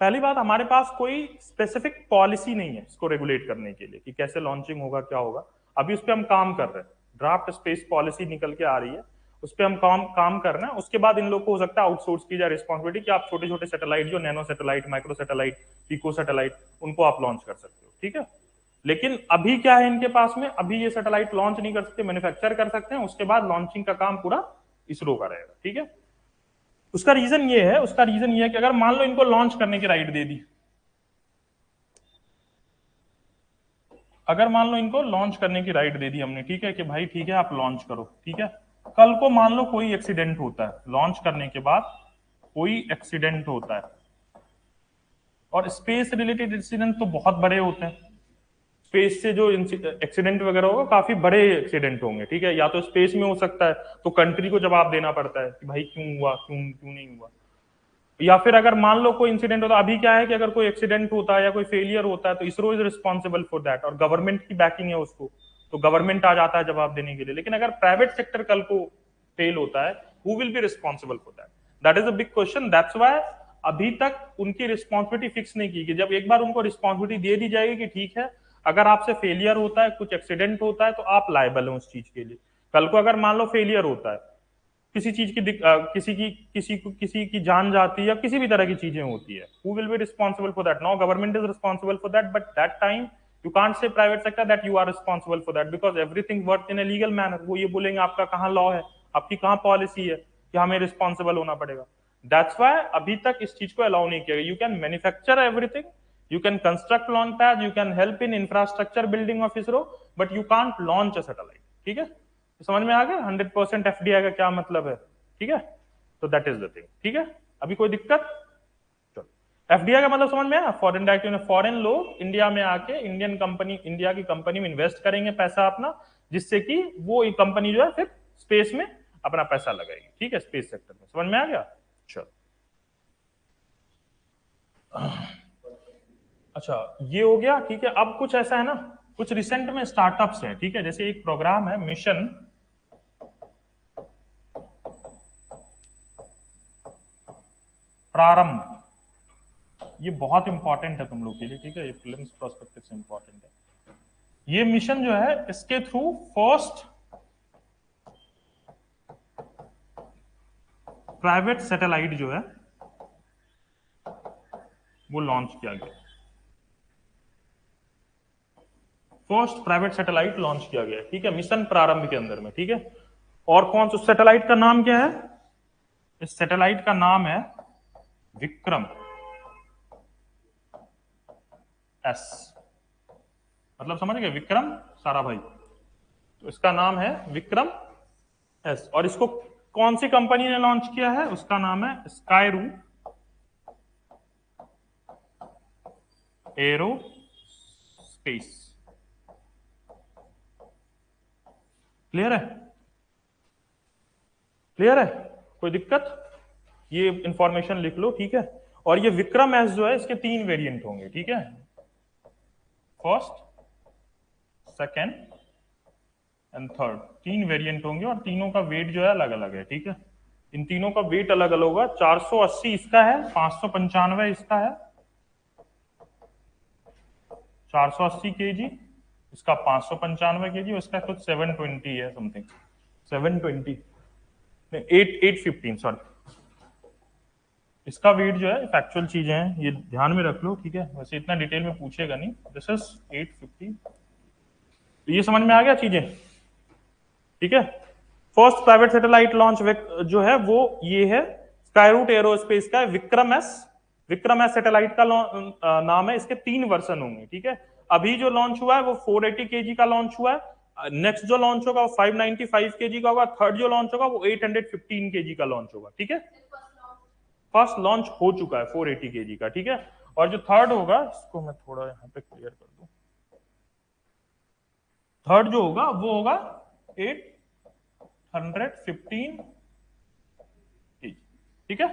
पहली बात, हमारे पास कोई स्पेसिफिक पॉलिसी नहीं है इसको रेगुलेट करने के लिए कि कैसे लॉन्चिंग होगा, क्या होगा। अभी उस पर हम काम कर रहे हैं, ड्राफ्ट स्पेस पॉलिसी निकल के आ रही है, उस पर हम काम कर रहे हैं। उसके बाद इन लोग को हो सकता है आउटसोर्स की जाए रिस्पॉन्सिबिलिटी कि आप छोटे छोटे सैटेलाइट, जो nano satellite, micro satellite, pico satellite, उनको आप लॉन्च कर सकते हो, ठीक है। लेकिन अभी क्या है इनके पास में, अभी ये सैटेलाइट लॉन्च नहीं कर सकते, मैन्युफैक्चर कर सकते हैं, उसके बाद लॉन्चिंग का काम पूरा इसरो का रहेगा, ठीक है। उसका रीजन ये है कि अगर मान लो इनको लॉन्च करने की राइट दे दी, अगर मान लो इनको लॉन्च करने की राइट दे दी हमने, ठीक है, कि भाई ठीक है आप लॉन्च करो, ठीक है। कल को मान लो कोई एक्सीडेंट होता है, लॉन्च करने के बाद कोई एक्सीडेंट होता है, और स्पेस रिलेटेड इंसिडेंट तो बहुत बड़े होते हैं, स्पेस से जो एक्सीडेंट वगैरह होगा काफी बड़े एक्सीडेंट होंगे, ठीक है। या तो स्पेस में हो सकता है, तो कंट्री को जवाब देना पड़ता है कि भाई क्यों हुआ, क्यों क्यों नहीं हुआ। या फिर अगर मान लो कोई इंसिडेंट होता है, अभी क्या है कि अगर कोई एक्सीडेंट होता है या कोई फेलियर होता है तो ISRO is responsible for that, और गवर्नमेंट की बैकिंग है उसको, तो गवर्नमेंट आ जाता है जवाब देने के लिए। लेकिन अगर प्राइवेट सेक्टर कल को फेल होता है, who will be responsible for that? That is a big question. That's why अभी तक उनकी रिस्पॉन्सिबिलिटी फिक्स नहीं की गई। जब एक बार उनको रिस्पॉन्सिबिलिटी दे दी जाएगी कि ठीक है, अगर आपसे फेलियर होता है, कुछ एक्सीडेंट होता है, तो आप लायबल हो उस चीज के लिए। कल को अगर मान लो फेलियर होता है, किसी चीज की किसी की जान जाती है, या किसी भी तरह की चीजें होती है, who will be responsible for that? Now government is responsible for that, but that time you can't say private sector that you are responsible for that, because everything work in a legal manner. वो ये बोलेंगे आपका कहाँ law है, आपकी कहाँ policy है कि हमें रिस्पॉन्सिबल होना पड़ेगा। दैट्स वाई अभी तक इस चीज को अलाउ नहीं किया गया। You can manufacture everything, you can construct launch pad, you can help in infrastructure building of ISRO, but you can't launch a satellite, ठीक है। तो समझ में आ गया 100% एफडीआई का क्या मतलब है, ठीक है। तो दैट इज द थिंग, ठीक है। अभी कोई दिक्कत? चलो, एफडीआई का मतलब समझ में आया। फॉरेन डायरेक्ट, फॉरेन लोग इंडिया में आके इंडिया की कंपनी में इन्वेस्ट करेंगे पैसा अपना, जिससे कि वो कंपनी जो है फिर स्पेस में अपना पैसा लगाएगी, ठीक है, स्पेस सेक्टर में। समझ में आ गया? चलो, अच्छा ये हो गया, ठीक है। अब कुछ ऐसा है ना, कुछ रिसेंट में स्टार्टअप्स है, ठीक है। जैसे एक प्रोग्राम है मिशन प्रारंभ, ये बहुत इंपॉर्टेंट है तुम लोग के लिए, ठीक है, ये प्रीलिम्स प्रोस्पेक्टिव से इंपॉर्टेंट है। ये मिशन जो है इसके थ्रू फर्स्ट प्राइवेट सैटेलाइट जो है वो लॉन्च किया गया, फर्स्ट प्राइवेट सैटेलाइट लॉन्च किया गया, ठीक है, मिशन प्रारंभ के अंदर में, ठीक है। और कौन सा सैटेलाइट का नाम क्या है? इस सैटेलाइट का नाम है विक्रम एस, मतलब समझ गए, विक्रम सारा भाई, तो इसका नाम है विक्रम एस। और इसको कौन सी कंपनी ने लॉन्च किया है? उसका नाम है स्काईरूट एरोस्पेस। क्लियर है? क्लियर है? कोई दिक्कत? ये इंफॉर्मेशन लिख लो, ठीक है। और ये विक्रम एस जो है इसके 3 वेरिएंट होंगे, ठीक है, first, second and third, 3 variant होंगे और तीनों का वेट जो है अलग अलग है, ठीक है। इन तीनों का वेट अलग अलग होगा, 480 इसका है, 595 इसका है, 480 केजी इसका, 595 केजी, इसका कुछ 720 है समथिंग, 720 नहीं 815 सॉरी। इसका वेट जो है फैक्चुअल चीजें हैं, ये ध्यान में रख लो, ठीक है, वैसे इतना डिटेल में पूछेगा नहीं। दिस इज 850, तो ये समझ में आ गया चीजें, ठीक है। फर्स्ट प्राइवेट सैटेलाइट लॉन्च जो है वो ये है, स्काईरूट एरोस्पेस का है, Vikram S. Vikram S satellite का नाम है, इसके 3 वर्जन होंगे, ठीक है। अभी जो लॉन्च हुआ है वो 480 केजी का लॉन्च हुआ है, नेक्स्ट जो लॉन्च होगा वो 595 केजी का होगा, थर्ड जो लॉन्च होगा वो 815 केजी का लॉन्च होगा, ठीक है। फर्स्ट लॉन्च हो चुका है 480 केजी का, ठीक है। और जो थर्ड होगा, इसको मैं थोड़ा यहां पे क्लियर कर दूं, थर्ड जो होगा वो होगा 815 केजी, ठीक है।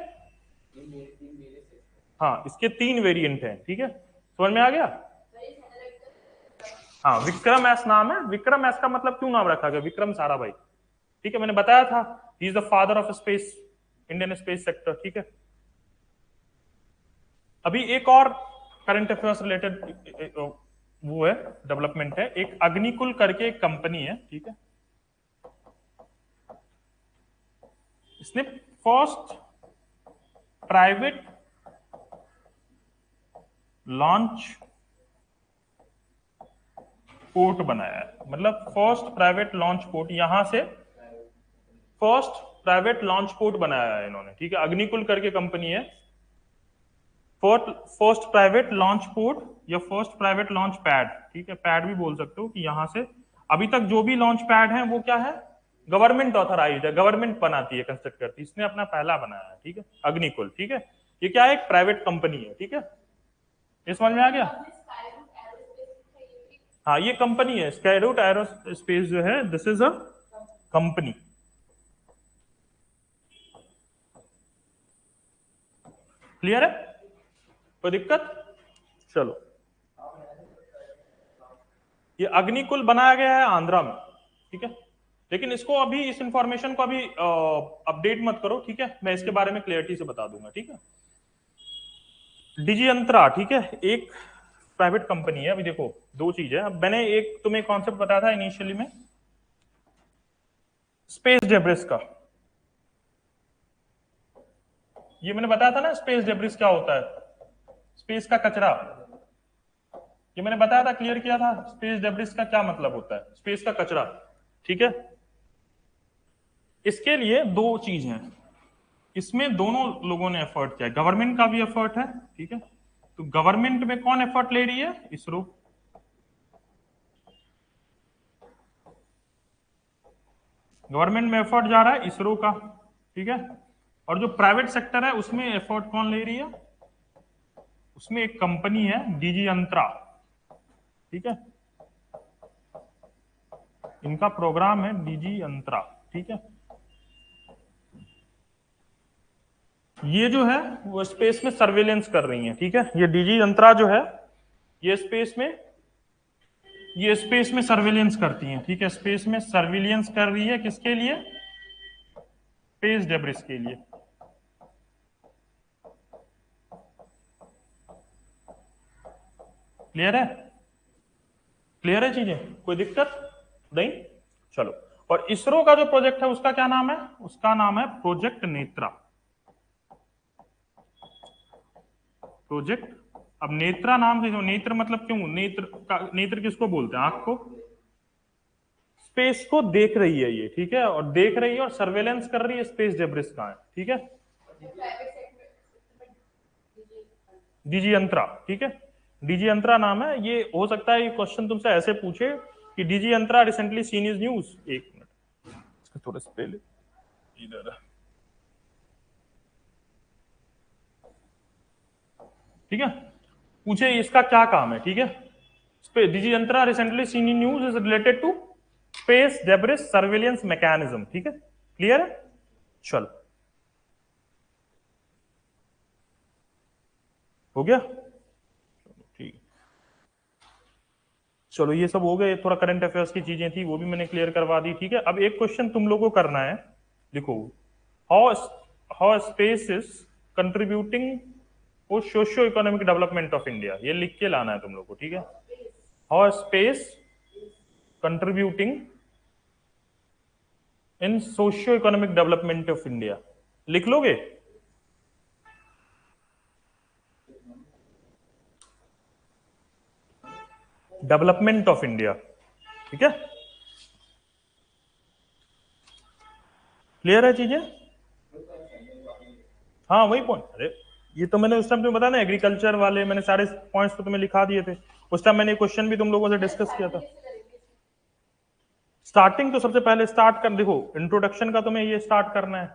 हाँ, इसके 3 वेरिएंट हैं, ठीक है, समझ में आ गया। हाँ, विक्रम एस नाम है। विक्रम एस का मतलब क्यों नाम रखा गया? विक्रम साराभाई, ठीक है, मैंने बताया था, he is the father of space, Indian space sector, ठीक है। अभी एक और करंट अफेयर्स रिलेटेड वो है, डेवलपमेंट है, एक अग्निकुल करके एक कंपनी है, ठीक है, इसने फर्स्ट प्राइवेट लॉन्च पोर्ट बनाया है, मतलब फर्स्ट प्राइवेट लॉन्च पोर्ट, यहां से फर्स्ट प्राइवेट लॉन्च पोर्ट बनाया है इन्होंने, ठीक है, अग्निकुल करके कंपनी है। फर्स्ट प्राइवेट लॉन्च पोर्ट या फर्स्ट प्राइवेट लॉन्च पैड, ठीक है, पैड भी बोल सकते हो, कि यहां से अभी तक जो भी लॉन्च पैड है वो क्या है, गवर्नमेंट ऑथराइज्ड है, गवर्नमेंट बनाती है, कंस्ट्रक्ट करती है, इसने अपना पहला बनाया है, ठीक है, अग्निकुल, ठीक है। ये क्या है? एक प्राइवेट कंपनी है, ठीक है, ये समझ में आ गया। हाँ, ये कंपनी है स्काईरूट एरोस्पेस जो है, this is a company. Clear है? कोई दिक्कत? चलो, ये अग्निकुल बनाया गया है आंध्रा में, ठीक है, लेकिन इसको अभी, इस इंफॉर्मेशन को अभी अपडेट मत करो, ठीक है, मैं इसके बारे में क्लियरिटी से बता दूंगा, ठीक है। डिजियंत्रा, ठीक है, एक प्राइवेट कंपनी है। अभी देखो, 2 चीज है। अब मैंने एक तुम्हें कॉन्सेप्ट बताया था इनिशियली में, स्पेस डेब्रिस का, ये मैंने बताया था ना, स्पेस डेब्रिस क्या होता है, स्पेस का कचरा, ये मैंने बताया था, क्लियर किया था, स्पेस डेब्रिस का क्या मतलब होता है, स्पेस का कचरा, ठीक है। इसके लिए 2 चीज हैं, इसमें दोनों लोगों ने एफर्ट किया है, गवर्नमेंट का भी एफर्ट है, ठीक है। तो गवर्नमेंट में कौन एफर्ट ले रही है? इसरो। गवर्नमेंट में एफर्ट जा रहा है इसरो का, ठीक है। और जो प्राइवेट सेक्टर है उसमें एफर्ट कौन ले रही है? उसमें एक कंपनी है डिजियंत्रा, ठीक है, इनका प्रोग्राम है डिजियंत्रा, ठीक है। ये जो है वो स्पेस में सर्वेलेंस कर रही है, ठीक है, ये डिजियंत्रा जो है ये स्पेस में सर्वेलेंस करती है, ठीक है, स्पेस में सर्वेलेंस कर रही है, किसके लिए? स्पेस डेब्रिस के लिए। क्लियर है? क्लियर है चीजें, कोई दिक्कत नहीं? चलो, और इसरो का जो प्रोजेक्ट है उसका क्या नाम है? उसका नाम है प्रोजेक्ट नेत्रा। प्रोजेक्ट, अब नेत्रा नाम से, नेत्र मतलब क्यों नेत्र का, नेत्र किसको बोलते हैं? आंख को। स्पेस को देख रही है ये, ठीक है, और देख रही है और सर्वेलेंस कर रही है स्पेस डेब्रिस का है, ठीक है। डीजी अंतरा, ठीक है, डीजी अंतरा नाम है ये। हो सकता है ये क्वेश्चन तुमसे ऐसे पूछे कि DG Antara recently scene is news. एक मिनट, इसको थोड़ा से पहले इधर, ठीक है, पूछे इसका क्या काम है, ठीक है। Digantara recently seen in news is related to space debris surveillance mechanism, ठीक है, क्लियर है? चल, हो गया, ठीक। चलो ये सब हो गए, थोड़ा करंट अफेयर्स की चीजें थी वो भी मैंने क्लियर करवा दी, ठीक है। अब एक क्वेश्चन तुम लोगों को करना है, लिखो, how how space is contributing वो socio economic development of India, ये लिख के लाना है तुम लोग को, ठीक है। How space contributing in socio economic development of India, लिख लोगे? डेवलपमेंट ऑफ इंडिया, ठीक है, क्लियर है चीजें? हाँ वही पॉइंट, अरे ये तो मैंने उस टाइम तुम्हें बताया ना, एग्रीकल्चर वाले मैंने सारे पॉइंट्स तो तुम्हें लिखा दिए थे उस टाइम, मैंने क्वेश्चन भी तुम लोगों से डिस्कस किया था। स्टार्टिंग तो सबसे पहले स्टार्ट कर, देखो इंट्रोडक्शन का तुम्हें ये स्टार्ट करना है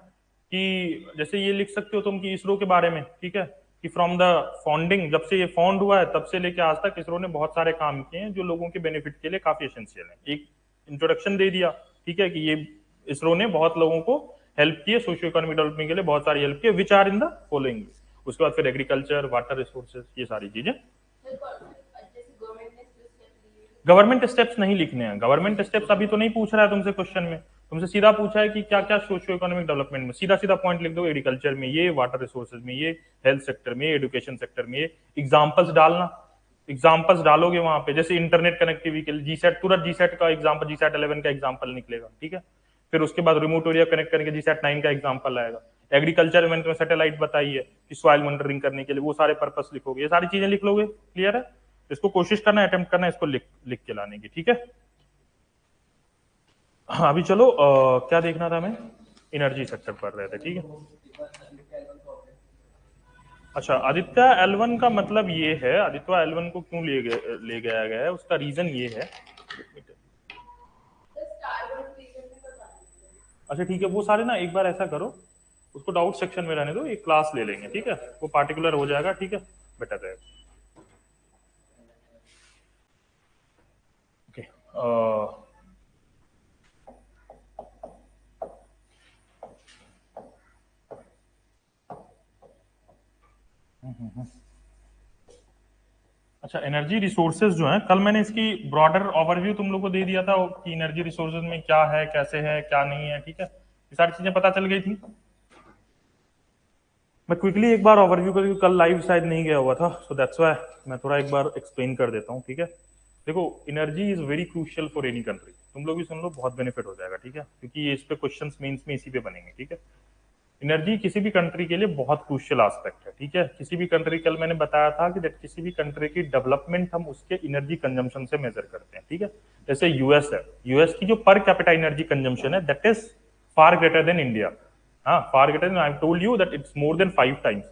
कि जैसे ये लिख सकते हो तुम कि इसरो के बारे में, ठीक है, कि फ्रॉम द फाउंडिंग, जब से ये फाउंड हुआ है तब से लेके आज तक इसरो ने बहुत सारे काम किए हैं जो लोगों के बेनिफिट के लिए काफी एसेंशियल है। एक इंट्रोडक्शन दे दिया, ठीक है, कि ये इसरो ने बहुत लोगों को हेल्प किए, सोशियो इकोनॉमिक डेवलपमेंट के लिए बहुत सारी हेल्प की, which are in the following. उसके बाद फिर एग्रीकल्चर, वाटर रिसोर्सेज, ये सारी चीजें। गवर्नमेंट स्टेप्स नहीं लिखने हैं, गवर्नमेंट स्टेप्स अभी तो नहीं पूछ रहा है तुमसे क्वेश्चन में, तुमसे सीधा पूछा है कि क्या क्या सोशियो इकोनॉमिक डेवलपमेंट में, सीधा सीधा पॉइंट लिख दो, एग्रीकल्चर में ये, वाटर रिसोर्सेज में ये, हेल्थ सेक्टर में ये, एजुकेशन सेक्टर में ये, एग्जांपल्स डालना, एग्जांपल्स डालोगे वहां पे, जैसे इंटरनेट कनेक्टिविटी के लिए जीसैट, तुरंत जीसैट का एग्जांपल, जीसैट 11 का एग्जांपल निकलेगा, ठीक है। फिर उसके बाद रिमोट एरिया कनेक्ट करके जीसैट 9 का एग्जांपल आएगा। एग्रीकल्चर में तुम्हें सैटेलाइट बताई है कि सॉइल मॉनिटरिंग करने के लिए, वो सारे पर्पस लिखोगे, ये सारी चीजें लिख लोगे, क्लियर है? इसको कोशिश करना, अटेम्प्ट करना इसको लिख लिख के लाने की, ठीक है। हाँ अभी चलो, क्या देखना था हमें, एनर्जी सेक्टर पढ़ रहे थे, ठीक है। अच्छा, आदित्य L1 का मतलब ये है, आदित्य L1 को क्यों ले गया गया है, उसका रीजन ये है। अच्छा ठीक है, वो सारे ना एक बार ऐसा करो, उसको डाउट सेक्शन में रहने दो, एक क्लास ले लेंगे, ठीक है, वो पार्टिकुलर हो जाएगा, ठीक है, बेटर रहेगा। ओके, अच्छा, एनर्जी रिसोर्सेज जो है, कल मैंने इसकी ब्रॉडर ओवरव्यू तुम लोग को दे दिया था कि एनर्जी रिसोर्सेज में क्या है, कैसे है, क्या नहीं है, ठीक है, ये सारी चीजें पता चल गई थी। मैं क्विकली एक बार ओवरव्यू करके, कल लाइव शायद नहीं गया हुआ था, सो दैट्स व्हाई मैं थोड़ा एक बार एक्सप्लेन कर देता हूँ, ठीक है। देखो, energy is very crucial for any country, तुम लोग भी सुन लो, बहुत बेनिफिट हो जाएगा, ठीक है, क्योंकि ये इस पे क्वेश्चंस मेंस में इसी पे बनेंगे, ठीक है। एनर्जी किसी भी कंट्री के लिए बहुत क्रूशियल एस्पेक्ट है, ठीक है। किसी भी कंट्री, कल मैंने बताया था कि किसी भी कंट्री की डेवलपमेंट हम उसके एनर्जी कंजम्पशन से मेजर करते हैं, ठीक है। जैसे यूएस है, यूएस की जो पर कैपिटा एनर्जी कंजम्पशन है that is far greater than India, हाँ far greater than, I told you that it's more than 5 times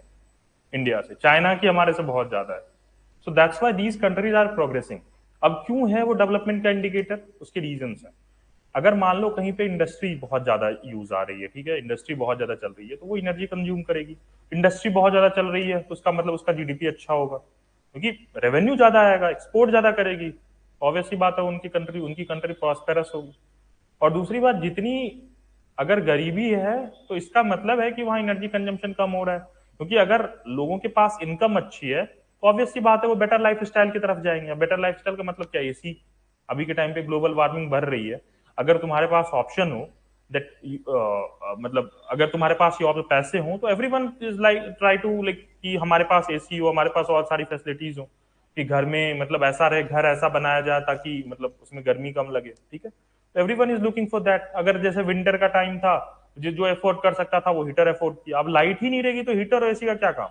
India से, चाइना की हमारे से बहुत ज्यादा है। So that's why these countries are progressing. अब क्यों है वो डेवलपमेंट का इंडिकेटर, उसके रीजन है। अगर मान लो कहीं पे इंडस्ट्री बहुत ज्यादा यूज आ रही है, ठीक है, इंडस्ट्री बहुत ज्यादा चल रही है, तो वो एनर्जी कंज्यूम करेगी। इंडस्ट्री बहुत ज्यादा चल रही है तो उसका मतलब उसका जीडीपी अच्छा होगा, क्योंकि रेवेन्यू ज्यादा आएगा, एक्सपोर्ट ज्यादा करेगी, ऑब्वियस सी बात है, उनकी कंट्री प्रॉस्पेरस होगी। और दूसरी बात, जितनी अगर गरीबी है तो इसका मतलब है कि वहां एनर्जी कंजम्पशन कम हो रहा है, क्योंकि अगर लोगों के पास इनकम अच्छी है तो ऑब्वियस सी बात है वो बेटर लाइफ स्टाइल की तरफ जाएंगे। बेटर लाइफ स्टाइल का मतलब क्या है, एसी, अभी के टाइम पे ग्लोबल वार्मिंग बढ़ रही है, अगर तुम्हारे पास ऑप्शन हो दैट मतलब अगर तुम्हारे पास ये पैसे हो तो everyone is like try to like कि हमारे पास एसी हो, हमारे पास और सारी फैसिलिटीज हो, कि घर में मतलब ऐसा रहे, घर ऐसा बनाया जाए ताकि मतलब उसमें गर्मी कम लगे, ठीक है। तो everyone is looking for that. अगर जैसे विंटर का टाइम था, जो अफोर्ड कर सकता था वो हीटर अफोर्ड किया, अब लाइट ही नहीं रहेगी तो हीटर और एसी का क्या काम।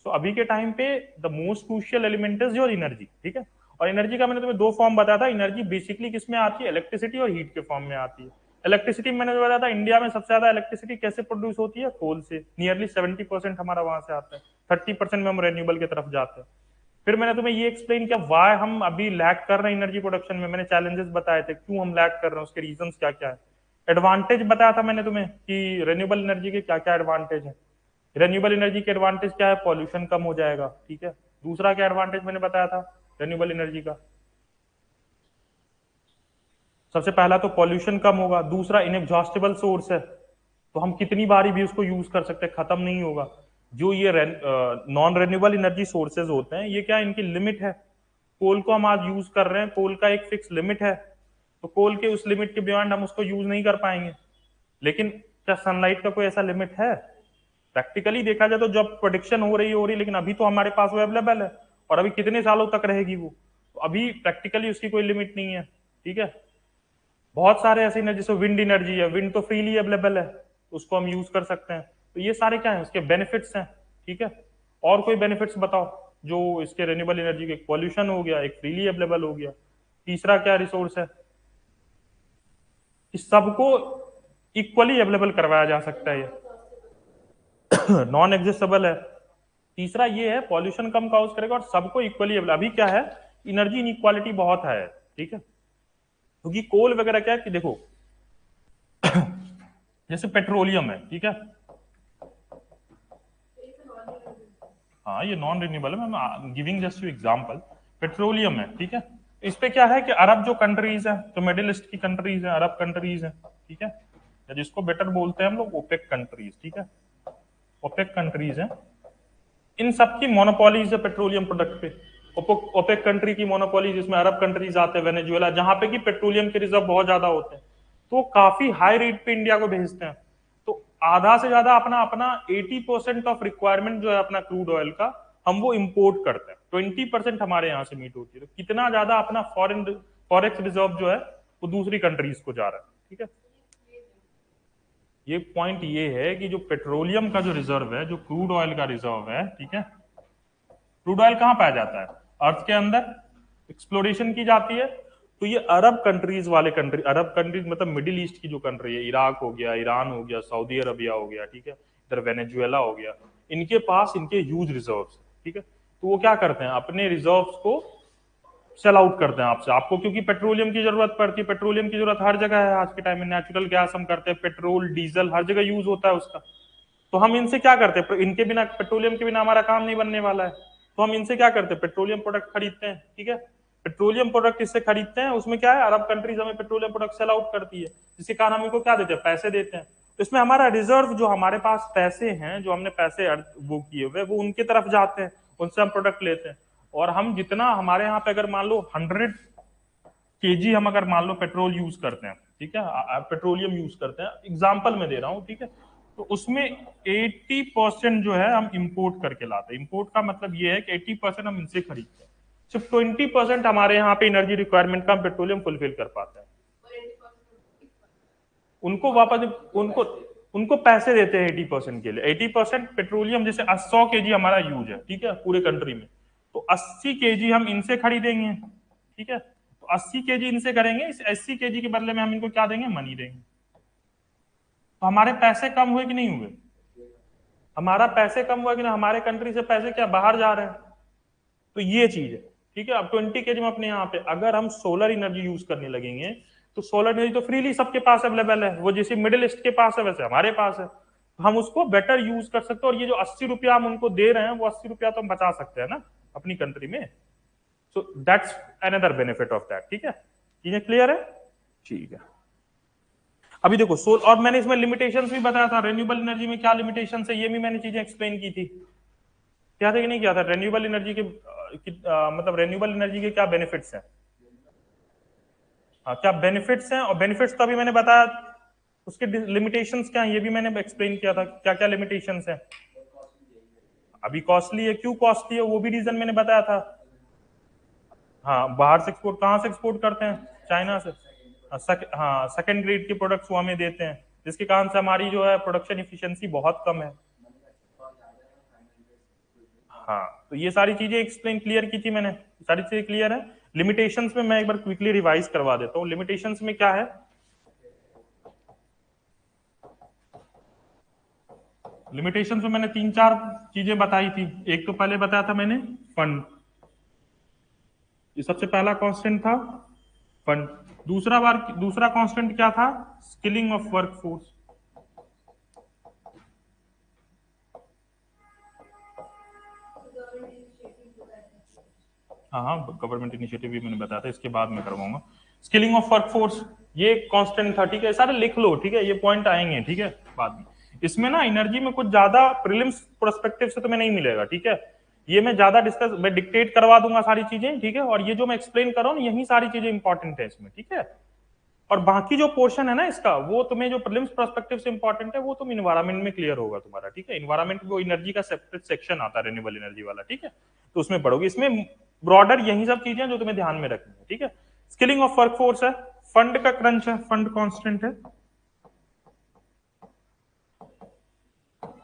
सो अभी के टाइम पे the most crucial element is your energy, ठीक है। और एनर्जी का मैंने तुम्हें दो फॉर्म बताया था। एनर्जी बेसिकली किसमें आती है, इलेक्ट्रिसिटी और हीट के फॉर्म में आती है। इलेक्ट्रिसिटी मैंने बताया था, इंडिया में सबसे ज्यादा इलेक्ट्रिसिटी कैसे प्रोड्यूस होती है, कोल से। नियरली 70% हमारा वहां से आता है, 30% में हम रेन्यूएबल की तरफ जाते हैं। फिर मैंने तुम्हें ये एक्सप्लेन किया वाई हम अभी लैग कर रहे हैं एनर्जी प्रोडक्शन में। मैंने चैलेंजेस बताए थे क्यों हम लैग कर रहे हैं, उसके रीजंस क्या क्या है। एडवांटेज बताया था मैंने तुम्हें कि रेन्यूएबल एनर्जी के क्या क्या एडवांटेज है। रेन्यूएबल एनर्जी के एडवांटेज क्या है, पॉल्यूशन कम हो जाएगा, ठीक है। दूसरा क्या एडवांटेज मैंने बताया था रेन्यूएबल एनर्जी का, सबसे पहला तो पॉल्यूशन कम होगा। दूसरा इनएग्जॉस्टेबल सोर्स है, तो हम कितनी बारी भी उसको यूज कर सकते हैं, खत्म नहीं होगा। जो ये नॉन रेन्यूएबल एनर्जी सोर्सेज होते हैं, ये क्या इनकी लिमिट है। कोल को हम आज यूज कर रहे हैं, कोल का एक फिक्स लिमिट है, तो कोल के उस लिमिट के बियॉन्ड हम उसको यूज नहीं कर पाएंगे। लेकिन क्या सनलाइट का कोई ऐसा लिमिट है? प्रैक्टिकली देखा जाए तो जब प्रोडिक्शन हो रही, लेकिन अभी तो हमारे पास वो अवेलेबल है, और अभी कितने सालों तक रहेगी वो, तो अभी प्रैक्टिकली उसकी कोई लिमिट नहीं है, ठीक है। बहुत सारे ऐसे एनर्जी, जैसे विंड एनर्जी है, विंड तो फ्रीली अवेलेबल है, उसको हम यूज कर सकते हैं। तो ये सारे क्या है, उसके बेनिफिट्स हैं, ठीक है। और कोई बेनिफिट्स बताओ जो इसके रेन्यूएबल एनर्जी के। पॉल्यूशन हो गया, एक फ्रीली अवेलेबल हो गया। तीसरा क्या रिसोर्स है, कि सबको इक्वली अवेलेबल करवाया जा सकता है, ये नॉन एग्जिस्टेबल है। तीसरा ये है पॉल्यूशन कम काउज करेगा और सबको इक्वली अवेलेबल। अभी क्या है, एनर्जी इनइक्वालिटी बहुत है, ठीक है। क्योंकि कोल वगैरह क्या है कि देखो जैसे पेट्रोलियम है, ठीक है। हाँ ये नॉन रिन्यूएबल है, मैं giving just you example. Petroleum है, ठीक है। इस पे क्या है कि अरब जो कंट्रीज है, जो मिडिल ईस्ट की कंट्रीज है, अरब कंट्रीज है, ठीक है, या जिसको बेटर बोलते हैं हम लोग ओपेक कंट्रीज, ठीक है। ओपेक कंट्रीज है, इन सबकी मोनोपोलीज है पेट्रोलियम प्रोडक्ट पे। ओपेक कंट्री की मोनोपोली, जिसमें अरब कंट्रीज आते हैं, वेनेजुएला, जहां पे कि पेट्रोलियम के रिजर्व बहुत ज्यादा होते हैं, तो काफी हाई रेट पे इंडिया को भेजते हैं। तो आधा से ज्यादा अपना अपना 80% ऑफ रिक्वायरमेंट जो है अपना क्रूड ऑयल का, हम वो इंपोर्ट करते हैं। 20% हमारे यहाँ से मीट होती है। तो कितना ज्यादा अपना फॉरेन फॉरेक्स रिजर्व जो है वो दूसरी कंट्रीज को जा रहा है, ठीक है। ये पॉइंट ये है कि जो पेट्रोलियम का जो रिजर्व है, जो क्रूड ऑयल का रिजर्व है, ठीक है, क्रूड ऑयल कहाँ पाया जाता है, अर्थ के अंदर एक्सप्लोरेशन की जाती है। तो ये अरब कंट्रीज वाले कंट्री, अरब कंट्रीज मतलब मिडिल ईस्ट की जो कंट्री है, इराक हो गया, ईरान हो गया, सऊदी अरबिया हो गया, ठीक है, इधर वेनेजुएला हो गया, इनके पास इनके ह्यूज रिजर्व्स, ठीक है। तो वो क्या करते हैं, अपने रिजर्व्स को सेल आउट करते हैं आपसे, आपको क्योंकि पेट्रोलियम की जरूरत पड़ती है। पेट्रोलियम की जरूरत हर जगह है आज के टाइम में, नेचुरल गैस हम करते हैं, पेट्रोल डीजल हर जगह यूज होता है उसका। तो हम इनसे क्या करते हैं, इनके बिना, पेट्रोलियम के बिना हमारा काम नहीं बनने वाला है, तो हम इनसे क्या करते हैं, पेट्रोलियम प्रोडक्ट खरीदते हैं, ठीक है। पेट्रोलियम प्रोडक्ट इससे खरीदते हैं, उसमें क्या है, अरब कंट्रीज हमें पेट्रोलियम प्रोडक्ट सेल आउट करती है, जिसके कारण हम इनको क्या देते हैं, पैसे देते हैं। तो इसमें हमारा रिजर्व, जो हमारे पास पैसे हैं, जो हमने पैसे वो किए हुए, वो उनकी तरफ जाते हैं, उनसे हम प्रोडक्ट लेते हैं। और हम जितना हमारे यहाँ पे अगर मान लो 100 kg हम अगर मान लो पेट्रोल यूज करते हैं, ठीक है, पेट्रोलियम यूज करते हैं, एग्जाम्पल में दे रहा हूँ, ठीक है, तो उसमें 80% जो है हम इंपोर्ट करके लाते हैं। इंपोर्ट का मतलब ये है कि 80% हम इनसे खरीदते हैं, सिर्फ 20% हमारे यहाँ पे एनर्जी रिक्वायरमेंट का हम पेट्रोलियम फुलफिल कर पाते हैं। उनको वापस, उनको उनको पैसे देते हैं 80% के लिए। 80% पेट्रोलियम, जैसे 100 kg हमारा यूज है, ठीक है, पूरे कंट्री में, तो 80 kg हम इनसे खरीदेंगे, ठीक है। तो 80 kg इनसे करेंगे, इस 80 kg के बदले में हम इनको क्या देंगे, मनी देंगे। तो हमारे पैसे कम हुए कि नहीं हुए, हमारा पैसे कम हुआ कि ना, हमारे कंट्री से पैसे क्या बाहर जा रहे हैं। तो ये चीज है, ठीक है। अब 20 kg में अपने यहाँ पे अगर हम सोलर एनर्जी यूज करने लगेंगे, तो सोलर एनर्जी तो फ्रीली सबके पास अवेलेबल है, वो जैसे मिडिल ईस्ट के पास है वैसे हमारे पास है, तो हम उसको बेटर यूज कर सकते हैं। और ये जो 80 रुपया हम उनको दे रहे हैं, वो 80 रुपया तो हम बचा सकते हैं ना अपनी कंट्री में। So that's another benefit of that, ठीक है। चीजें क्लियर है, ठीक है। अभी देखो सोल, और मैंने इसमें लिमिटेशंस भी बताया था, रेन्यूएबल एनर्जी में क्या लिमिटेशंस है, ये भी मैंने चीजें एक्सप्लेन की थी। क्या था कि नहीं किया था, रेन्यूएबल एनर्जी के मतलब रेन्यूएबल एनर्जी के क्या बेनिफिट्स हैं, क्या बेनिफिट्स हैं, और बेनिफिट्स तो अभी मैंने बताया, उसके लिमिटेशंस क्या है ये भी मैंने एक्सप्लेन किया था, क्या क्या लिमिटेशंस हैं। अभी कॉस्टली है, क्यों कॉस्टली है वो भी रीजन मैंने बताया था। हाँ बाहर से एक्सपोर्ट, कहाँ से एक्सपोर्ट करते हैं? चाइना से। हाँ सेकंड ग्रेड के प्रोडक्ट्स वो हमें देते हैं, जिसके कारण से हमारी जो है प्रोडक्शन इफिशियंसी बहुत कम है। हाँ तो ये सारी चीजें एक्सप्लेन क्लियर की थी मैंने, सारी चीजें क्लियर है। लिमिटेशंस में मैं एक बार क्विकली रिवाइज करवा देता हूँ। लिमिटेशंस में क्या है? लिमिटेशंस में मैंने तीन चार चीजें बताई थी। एक तो पहले बताया था मैंने फंड, ये सबसे पहला कांस्टेंट था फंड। दूसरा कांस्टेंट क्या था? Skilling of workforce. हाँ हाँ गवर्नमेंट इनिशिएटिव भी मैंने बताया था, इसके बाद में करवाऊंगा। स्किलिंग ऑफ वर्कफोर्स ये कांस्टेंट था, ठीक है, सारे लिख लो, ठीक है, ये पॉइंट आएंगे, ठीक है, बाद में। इसमें ना एनर्जी में कुछ ज्यादा प्रीलिम्स प्रोस्पेक्टिव से तुम्हें नहीं मिलेगा, ठीक है। ये मैं ज्यादा डिस्कस, मैं डिक्टेट करवा दूंगा सारी चीजें, ठीक है, और ये जो मैं एक्सप्लेन कर रहा हूँ यही सारी चीजें इंपॉर्टेंट है इसमें, ठीक है। और बाकी जो पोर्शन है ना इसका, वो तुम्हें जो प्रीलिम्स प्रोस्पेक्टिव से इंपॉर्टेंट है वो तुम इन्वायरमेंट में क्लियर होगा तुम्हारा, ठीक है। इन्वायरमेंट में वो एनर्जी का सेपरेट सेक्शन आता है रिन्यूएबल एनर्जी वाला, ठीक है, तो उसमें पढ़ोगे। इसमें ब्रॉडर यही सब चीजें जो तुम्हें ध्यान में रखनी है, ठीक है। स्किलिंग ऑफ वर्कफोर्स है, फंड का क्रंच है, फंड कांस्टेंट है,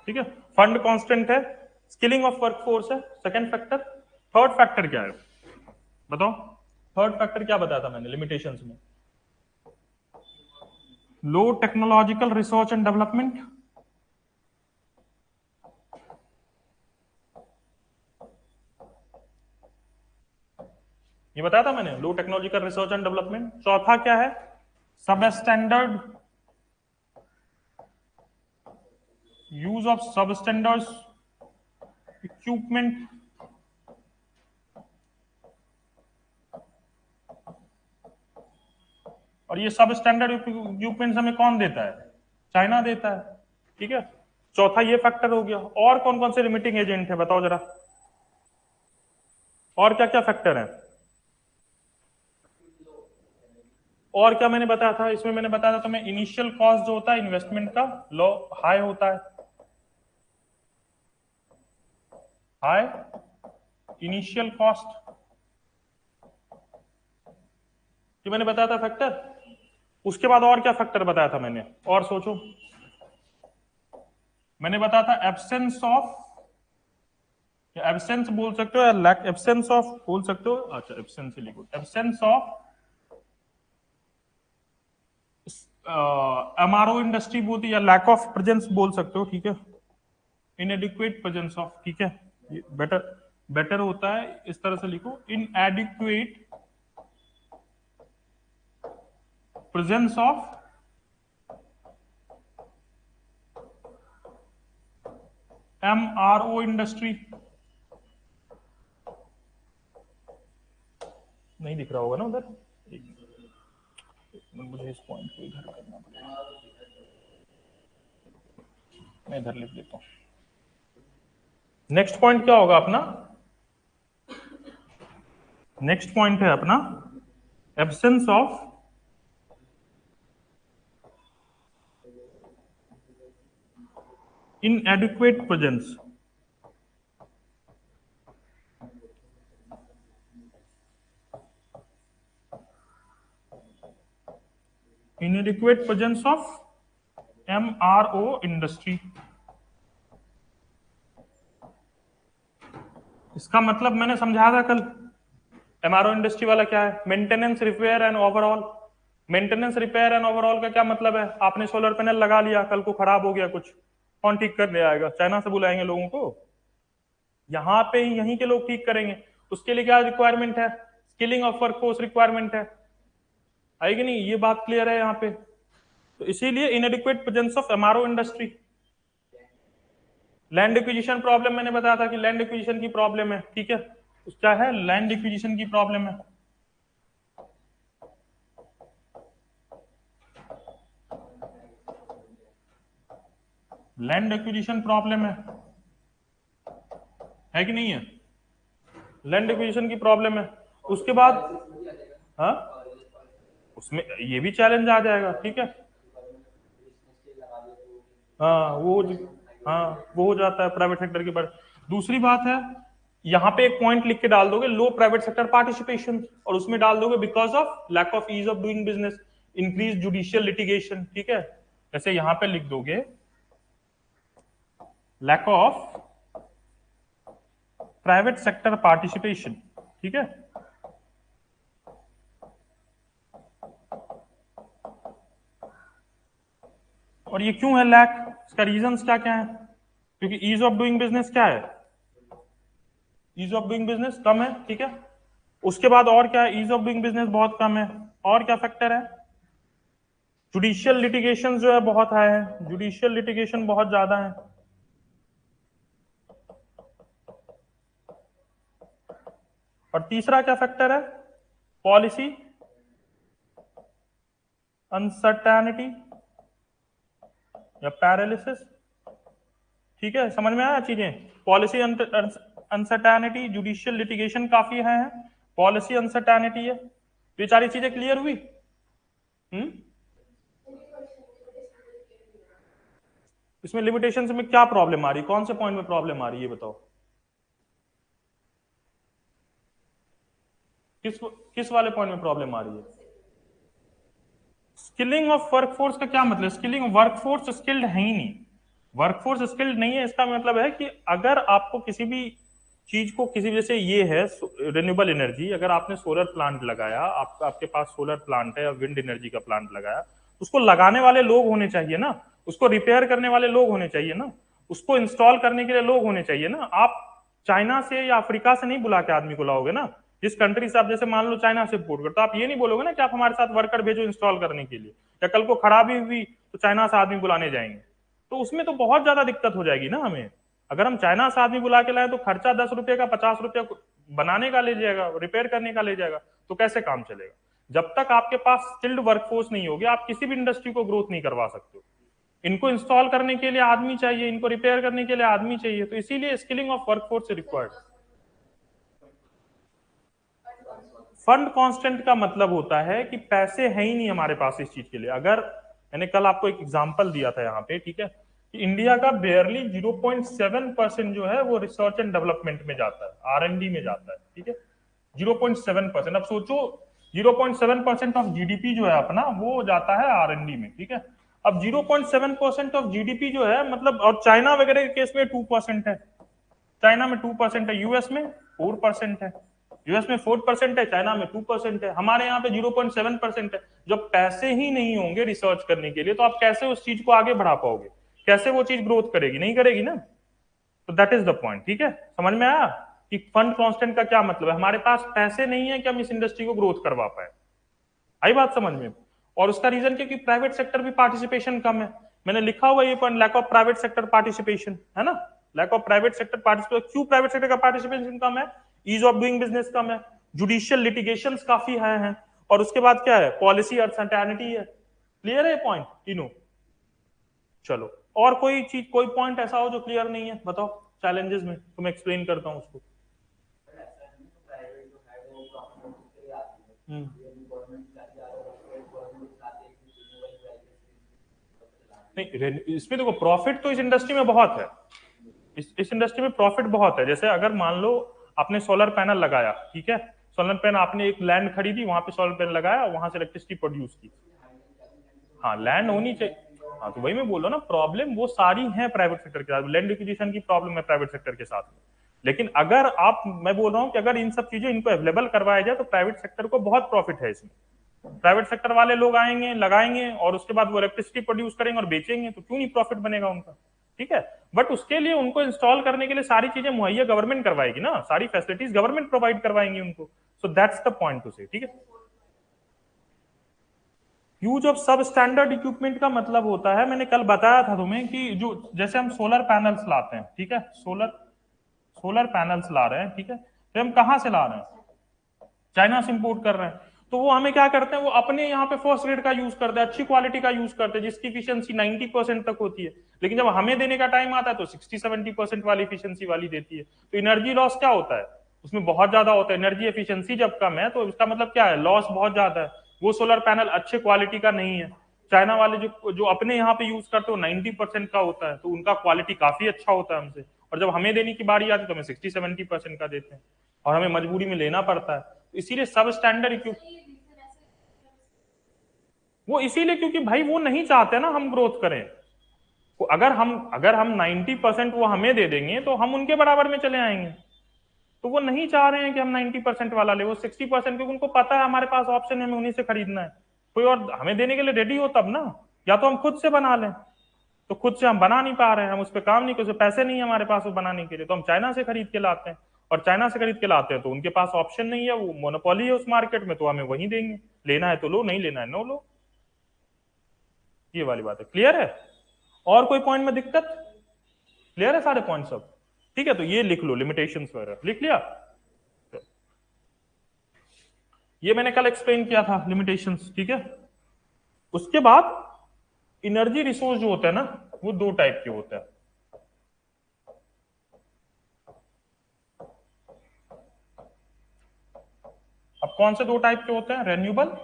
ठीक है, फंड कांस्टेंट है, स्किलिंग ऑफ वर्कफोर्स है, सेकंड फैक्टर। थर्ड फैक्टर क्या है बताओ? थर्ड फैक्टर क्या बताया था मैंने लिमिटेशंस में? लो टेक्नोलॉजिकल रिसर्च एंड डेवलपमेंट। ये बताया था मैंने, लो टेक्नोलॉजिकल रिसर्च एंड डेवलपमेंट। चौथा क्या है? सब स्टैंडर्ड यूज ऑफ सब स्टैंडर्ड इक्विपमेंट। और ये सब स्टैंडर्ड इक्विपमेंट हमें कौन देता है? चाइना देता है, ठीक है। चौथा ये फैक्टर हो गया। और कौन कौन से लिमिटिंग एजेंट है बताओ जरा, और क्या क्या फैक्टर है? और क्या मैंने बताया था इसमें? मैंने बताया था तुम्हें इनिशियल कॉस्ट जो होता है इन्वेस्टमेंट का, लो हाई होता है, हाई इनिशियल कॉस्ट, ये मैंने बताया था फैक्टर। उसके बाद और क्या फैक्टर बताया था मैंने, और सोचो। मैंने बताया था एब्सेंस ऑफ, एब्सेंस बोल सकते हो या लैक, एब्सेंस ऑफ बोल सकते हो, अच्छा एब्सेंस ही लिखो, एब्सेंस ऑफ एमआरओ इंडस्ट्री बोलती है, या लैक ऑफ प्रेजेंस बोल सकते हो, ठीक है, इनएडिक्वेट प्रेजेंस ऑफ, ठीक है, ये बेटर बेटर होता है, इस तरह से लिखो, इनएडिक्वेट प्रेजेंस ऑफ एमआरओ इंडस्ट्री। नहीं दिख रहा होगा ना उधर, मुझे इस पॉइंट को इधर करना पड़ेगा, मैं इधर लिख देता हूं। नेक्स्ट पॉइंट क्या होगा अपना? नेक्स्ट पॉइंट है अपना absence of inadequate presence, inadequate presence of MRO industry। इसका मतलब मैंने समझाया था कल, एमआरओ इंडस्ट्री वाला क्या है? Maintenance repair and overall. Maintenance repair and overall का क्या मतलब है? आपने सोलर पैनल लगा लिया, कल को खराब हो गया कुछ, कौन ठीक करने आएगा? चाइना से बुलाएंगे लोगों को? यहाँ पे ही यहीं के लोग ठीक करेंगे। उसके लिए क्या रिक्वायरमेंट है? स्किलिंग ऑफ वर्कफोर्स रिक्वायरमेंट है, आएगी नहीं? ये बात क्लियर है यहाँ पे। तो इसीलिए इनएडिक्वेट presence of MRO industry. Land acquisition problem मैंने बताया था कि लैंड एक्विजिशन की प्रॉब्लम है, ठीक है, क्या है? लैंड एक्विजिशन की प्रॉब्लम है, लैंड एक्विजिशन प्रॉब्लम है कि नहीं है? लैंड एक्विजिशन की प्रॉब्लम है। उसके बाद हाँ, उसमें ये भी चैलेंज आ जाएगा, ठीक है, हाँ वो, हाँ वो हो जाता है प्राइवेट सेक्टर के पर। दूसरी बात है यहां पे एक पॉइंट लिख के डाल दोगे लो प्राइवेट सेक्टर पार्टिसिपेशन, और उसमें डाल दोगे because of lack of ease of doing business, increase judicial litigation, ठीक है। जैसे यहां पे लिख दोगे lack of private sector participation, ठीक है। और ये क्यों है लैक, इसका रीजंस क्या क्या है? क्योंकि ईज ऑफ डूइंग बिजनेस क्या है, ईज ऑफ डूइंग बिजनेस कम है, ठीक है। उसके बाद और क्या है, ईज ऑफ डूइंग बिजनेस बहुत कम है, और क्या फैक्टर है, जुडिशियल लिटिगेशन जो है बहुत हाई है, जुडिशियल लिटिगेशन बहुत ज्यादा है। और तीसरा क्या फैक्टर है, पॉलिसी अनसर्टेनिटी या पैरालिसिस, ठीक है। समझ में आया चीजें, पॉलिसी अनसर्टेनिटी, जुडिशियल लिटिगेशन काफी है, पॉलिसी अनसर्टेनिटी है, ये सारी चीजें क्लियर हुई। इसमें लिमिटेशंस में क्या प्रॉब्लम आ रही है, कौन से पॉइंट में प्रॉब्लम आ रही है, ये बताओ। किस वाले पॉइंट में प्रॉब्लम आ रही है? स्किलिंग ऑफ वर्कफोर्स का क्या मतलब, स्किलिंग वर्कफोर्स स्किल्ड है ही नहीं, वर्कफोर्स स्किल्ड नहीं है, इसका मतलब है कि अगर आपको किसी भी चीज को किसी, जैसे ये है रिन्यूएबल एनर्जी, अगर आपने सोलर प्लांट लगाया, आपके पास सोलर प्लांट है या विंड एनर्जी का प्लांट लगाया, उसको लगाने वाले लोग होने चाहिए ना, उसको रिपेयर करने वाले लोग होने चाहिए ना, उसको इंस्टॉल करने के लिए लोग होने चाहिए ना। आप चाइना से या अफ्रीका से नहीं बुला के आदमी को लाओगे ना, जिस कंट्री से आप, जैसे मान लो चाइना से इम्पोर्ट करते, तो आप ये नहीं बोलोगे ना कि आप हमारे साथ वर्कर भेजो इंस्टॉल करने के लिए, या कल को खराबी हुई तो चाइना से आदमी बुलाने जाएंगे, तो उसमें तो बहुत ज्यादा दिक्कत हो जाएगी ना हमें। अगर हम चाइना से आदमी बुला के लाए तो खर्चा 10 रुपए का 50 रुपए बनाने का ले जाएगा, रिपेयर करने का ले जाएगा, तो कैसे काम चलेगा? जब तक आपके पास स्किल्ड वर्कफोर्स नहीं होगी, आप किसी भी इंडस्ट्री को ग्रोथ नहीं करवा सकते हो। इनको इंस्टॉल करने के लिए आदमी चाहिए, इनको रिपेयर करने के लिए आदमी चाहिए, तो इसीलिए skilling of workforce required. Fund constant का मतलब होता है कि पैसे हैं ही नहीं हमारे पास इस चीज के लिए। अगर मैंने कल आपको एक एग्जांपल दिया था यहाँ पे, ठीक है, कि इंडिया का बेयरली 0.7% जो है वो रिसर्च एंड डेवलपमेंट में जाता है, आर&डी में जाता है, ठीक है, 0.7%। अब सोचो 0.7% ऑफ जीडीपी जो है अपना वो जाता है आर&डी में, ठीक है। अब 0.7% ऑफ जीडीपी जो है मतलब, और चाइना वगैरह के केस में 2% है, चाइना में 2% है, यूएस में 4% है, यूएस में 4% है, चाइना में 2% है, हमारे यहाँ पे 0.7% है। जब पैसे ही नहीं होंगे रिसर्च करने के लिए तो आप कैसे उस चीज को आगे बढ़ा पाओगे, कैसे वो चीज ग्रोथ करेगी, नहीं करेगी ना। तो दैट इज द पॉइंट, ठीक है। समझ में आया कि फंड कांस्टेंट का क्या मतलब है, हमारे पास पैसे नहीं है कि हम इस इंडस्ट्री को ग्रोथ करवा पाए। आई बात समझ में? और उसका रीजन क्या कि प्राइवेट सेक्टर भी पार्टिसिपेशन कम है, मैंने लिखा हुआ ये point, lack of private sector participation, है ना, lack of private sector participation. क्यों प्राइवेट सेक्टर का पार्टिसिपेशन कम है? ईज ऑफ डूइंग बिजनेस कम है, जुडिशियल लिटिगेशन काफी हाई है, और उसके बाद क्या है, पॉलिसी अनसर्टेनिटी है। क्लियर है ये पॉइंट तीनों? चलो, और कोई चीज, कोई पॉइंट ऐसा हो जो क्लियर नहीं है, बताओ चैलेंजेस में, तो मैं एक्सप्लेन करता हूँ उसको। नहीं, इसमें देखो प्रॉफिट तो इस इंडस्ट्री में बहुत है, इस इंडस्ट्री में प्रॉफिट बहुत है। जैसे अगर मान लो आपने सोलर पैनल लगाया, ठीक है, सोलर पैनल आपने एक लैंड खरीदी, वहां पे सोलर पैनल लगाया, वहां से इलेक्ट्रिसिटी प्रोड्यूस की, हाँ लैंड होनी चाहिए, हाँ तो वही मैं बोल रहा हूँ ना, प्रॉब्लम वो सारी है प्राइवेट सेक्टर के साथ, लैंड एक्विजिशन की प्रॉब्लम है प्राइवेट सेक्टर के साथ में। लेकिन अगर आप, मैं बोल रहा हूँ कि अगर इन सब चीजें इनको अवेलेबल करवाया जाए तो प्राइवेट सेक्टर को बहुत प्रॉफिट है इसमें। प्राइवेट सेक्टर वाले लोग आएंगे, लगाएंगे, और उसके बाद वो इलेक्ट्रिसिटी प्रोड्यूस करेंगे और बेचेंगे, तो क्यों नहीं प्रॉफिट बनेगा उनका, ठीक है। बट उसके लिए उनको इंस्टॉल करने के लिए सारी चीजें मुहैया गवर्नमेंट करवाएगी ना, सारी फैसिलिटीज गवर्नमेंट प्रोवाइड करवाएंगी उनको। So that's the point two से, ठीक है। यूज ऑफ सब स्टैंडर्ड इक्विपमेंट का मतलब होता है, मैंने कल बताया था तुम्हें कि जो, जैसे हम सोलर पैनल्स लाते हैं, ठीक है, सोलर सोलर पैनल्स ला रहे हैं, ठीक है, तो हम कहां से ला रहे हैं, चाइना से इंपोर्ट कर रहे हैं। तो वो हमें क्या करते हैं, वो अपने यहाँ पे फर्स्ट ग्रेड का यूज करते हैं, अच्छी क्वालिटी का यूज करते हैं, जिसकी इफिशियंसी 90% तक होती है। लेकिन जब हमें देने का टाइम आता है तो 60-70% वाली इफिशियंसी वाली देती है। तो एनर्जी लॉस क्या होता है उसमें, बहुत ज्यादा होता है। एनर्जी एफिशिएंसी जब कम है तो इसका मतलब क्या है, लॉस बहुत ज्यादा है। वो सोलर पैनल अच्छे क्वालिटी का नहीं है। चाइना वाले जो जो अपने यहाँ पे यूज करते हो 90% का होता है, तो उनका क्वालिटी काफी अच्छा होता है हमसे, और जब हमें देने की बारी आती है तो हमें 60-70% का देते हैं और हमें मजबूरी में लेना पड़ता है। तो इसीलिए सब स्टैंडर्ड वो इसीलिए क्योंकि भाई वो नहीं चाहते ना हम ग्रोथ करें। वो अगर हम 90% वो हमें दे देंगे तो हम उनके बराबर में चले आएंगे। तो वो नहीं चाह रहे हैं कि हम 90% वाला ले, वो 60%, क्योंकि उनको पता है हमारे पास ऑप्शन है, हमें उन्हीं से खरीदना है। कोई और हमें देने के लिए रेडी हो तब ना, या तो हम खुद से बना लें। तो खुद से हम बना नहीं पा रहे हैं, हम उस पर काम नहीं कर, पैसे नहीं है हमारे पास वो बनाने के लिए, तो हम चाइना से खरीद के लाते हैं। और चाइना से खरीद के लाते हैं तो उनके पास ऑप्शन नहीं है, वो मोनोपोली है उस मार्केट में, तो हमें वही देंगे। लेना है तो लो, नहीं लेना है नो लो। ये वाली बात है, क्लियर है? और कोई पॉइंट में दिक्कत? क्लियर है सारे पॉइंट सब? ठीक है, तो ये लिख लो, लिमिटेशंस वगैरह लिख लिया। ये मैंने कल एक्सप्लेन किया था लिमिटेशंस, ठीक है। उसके बाद एनर्जी रिसोर्स जो होता है ना, वो दो टाइप के होते हैं। अब कौन से दो टाइप के होते हैं? रेन्यूएबल।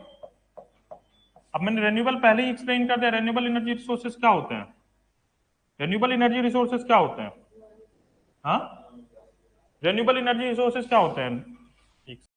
अब मैंने रेन्यूएबल पहले ही एक्सप्लेन कर दिया, रेन्यूएबल एनर्जी रिसोर्सेज क्या होते हैं। रेन्यूएबल एनर्जी रिसोर्सेज क्या होते हैं? हाँ, रेन्यूएबल एनर्जी रिसोर्सेज क्या होते हैं?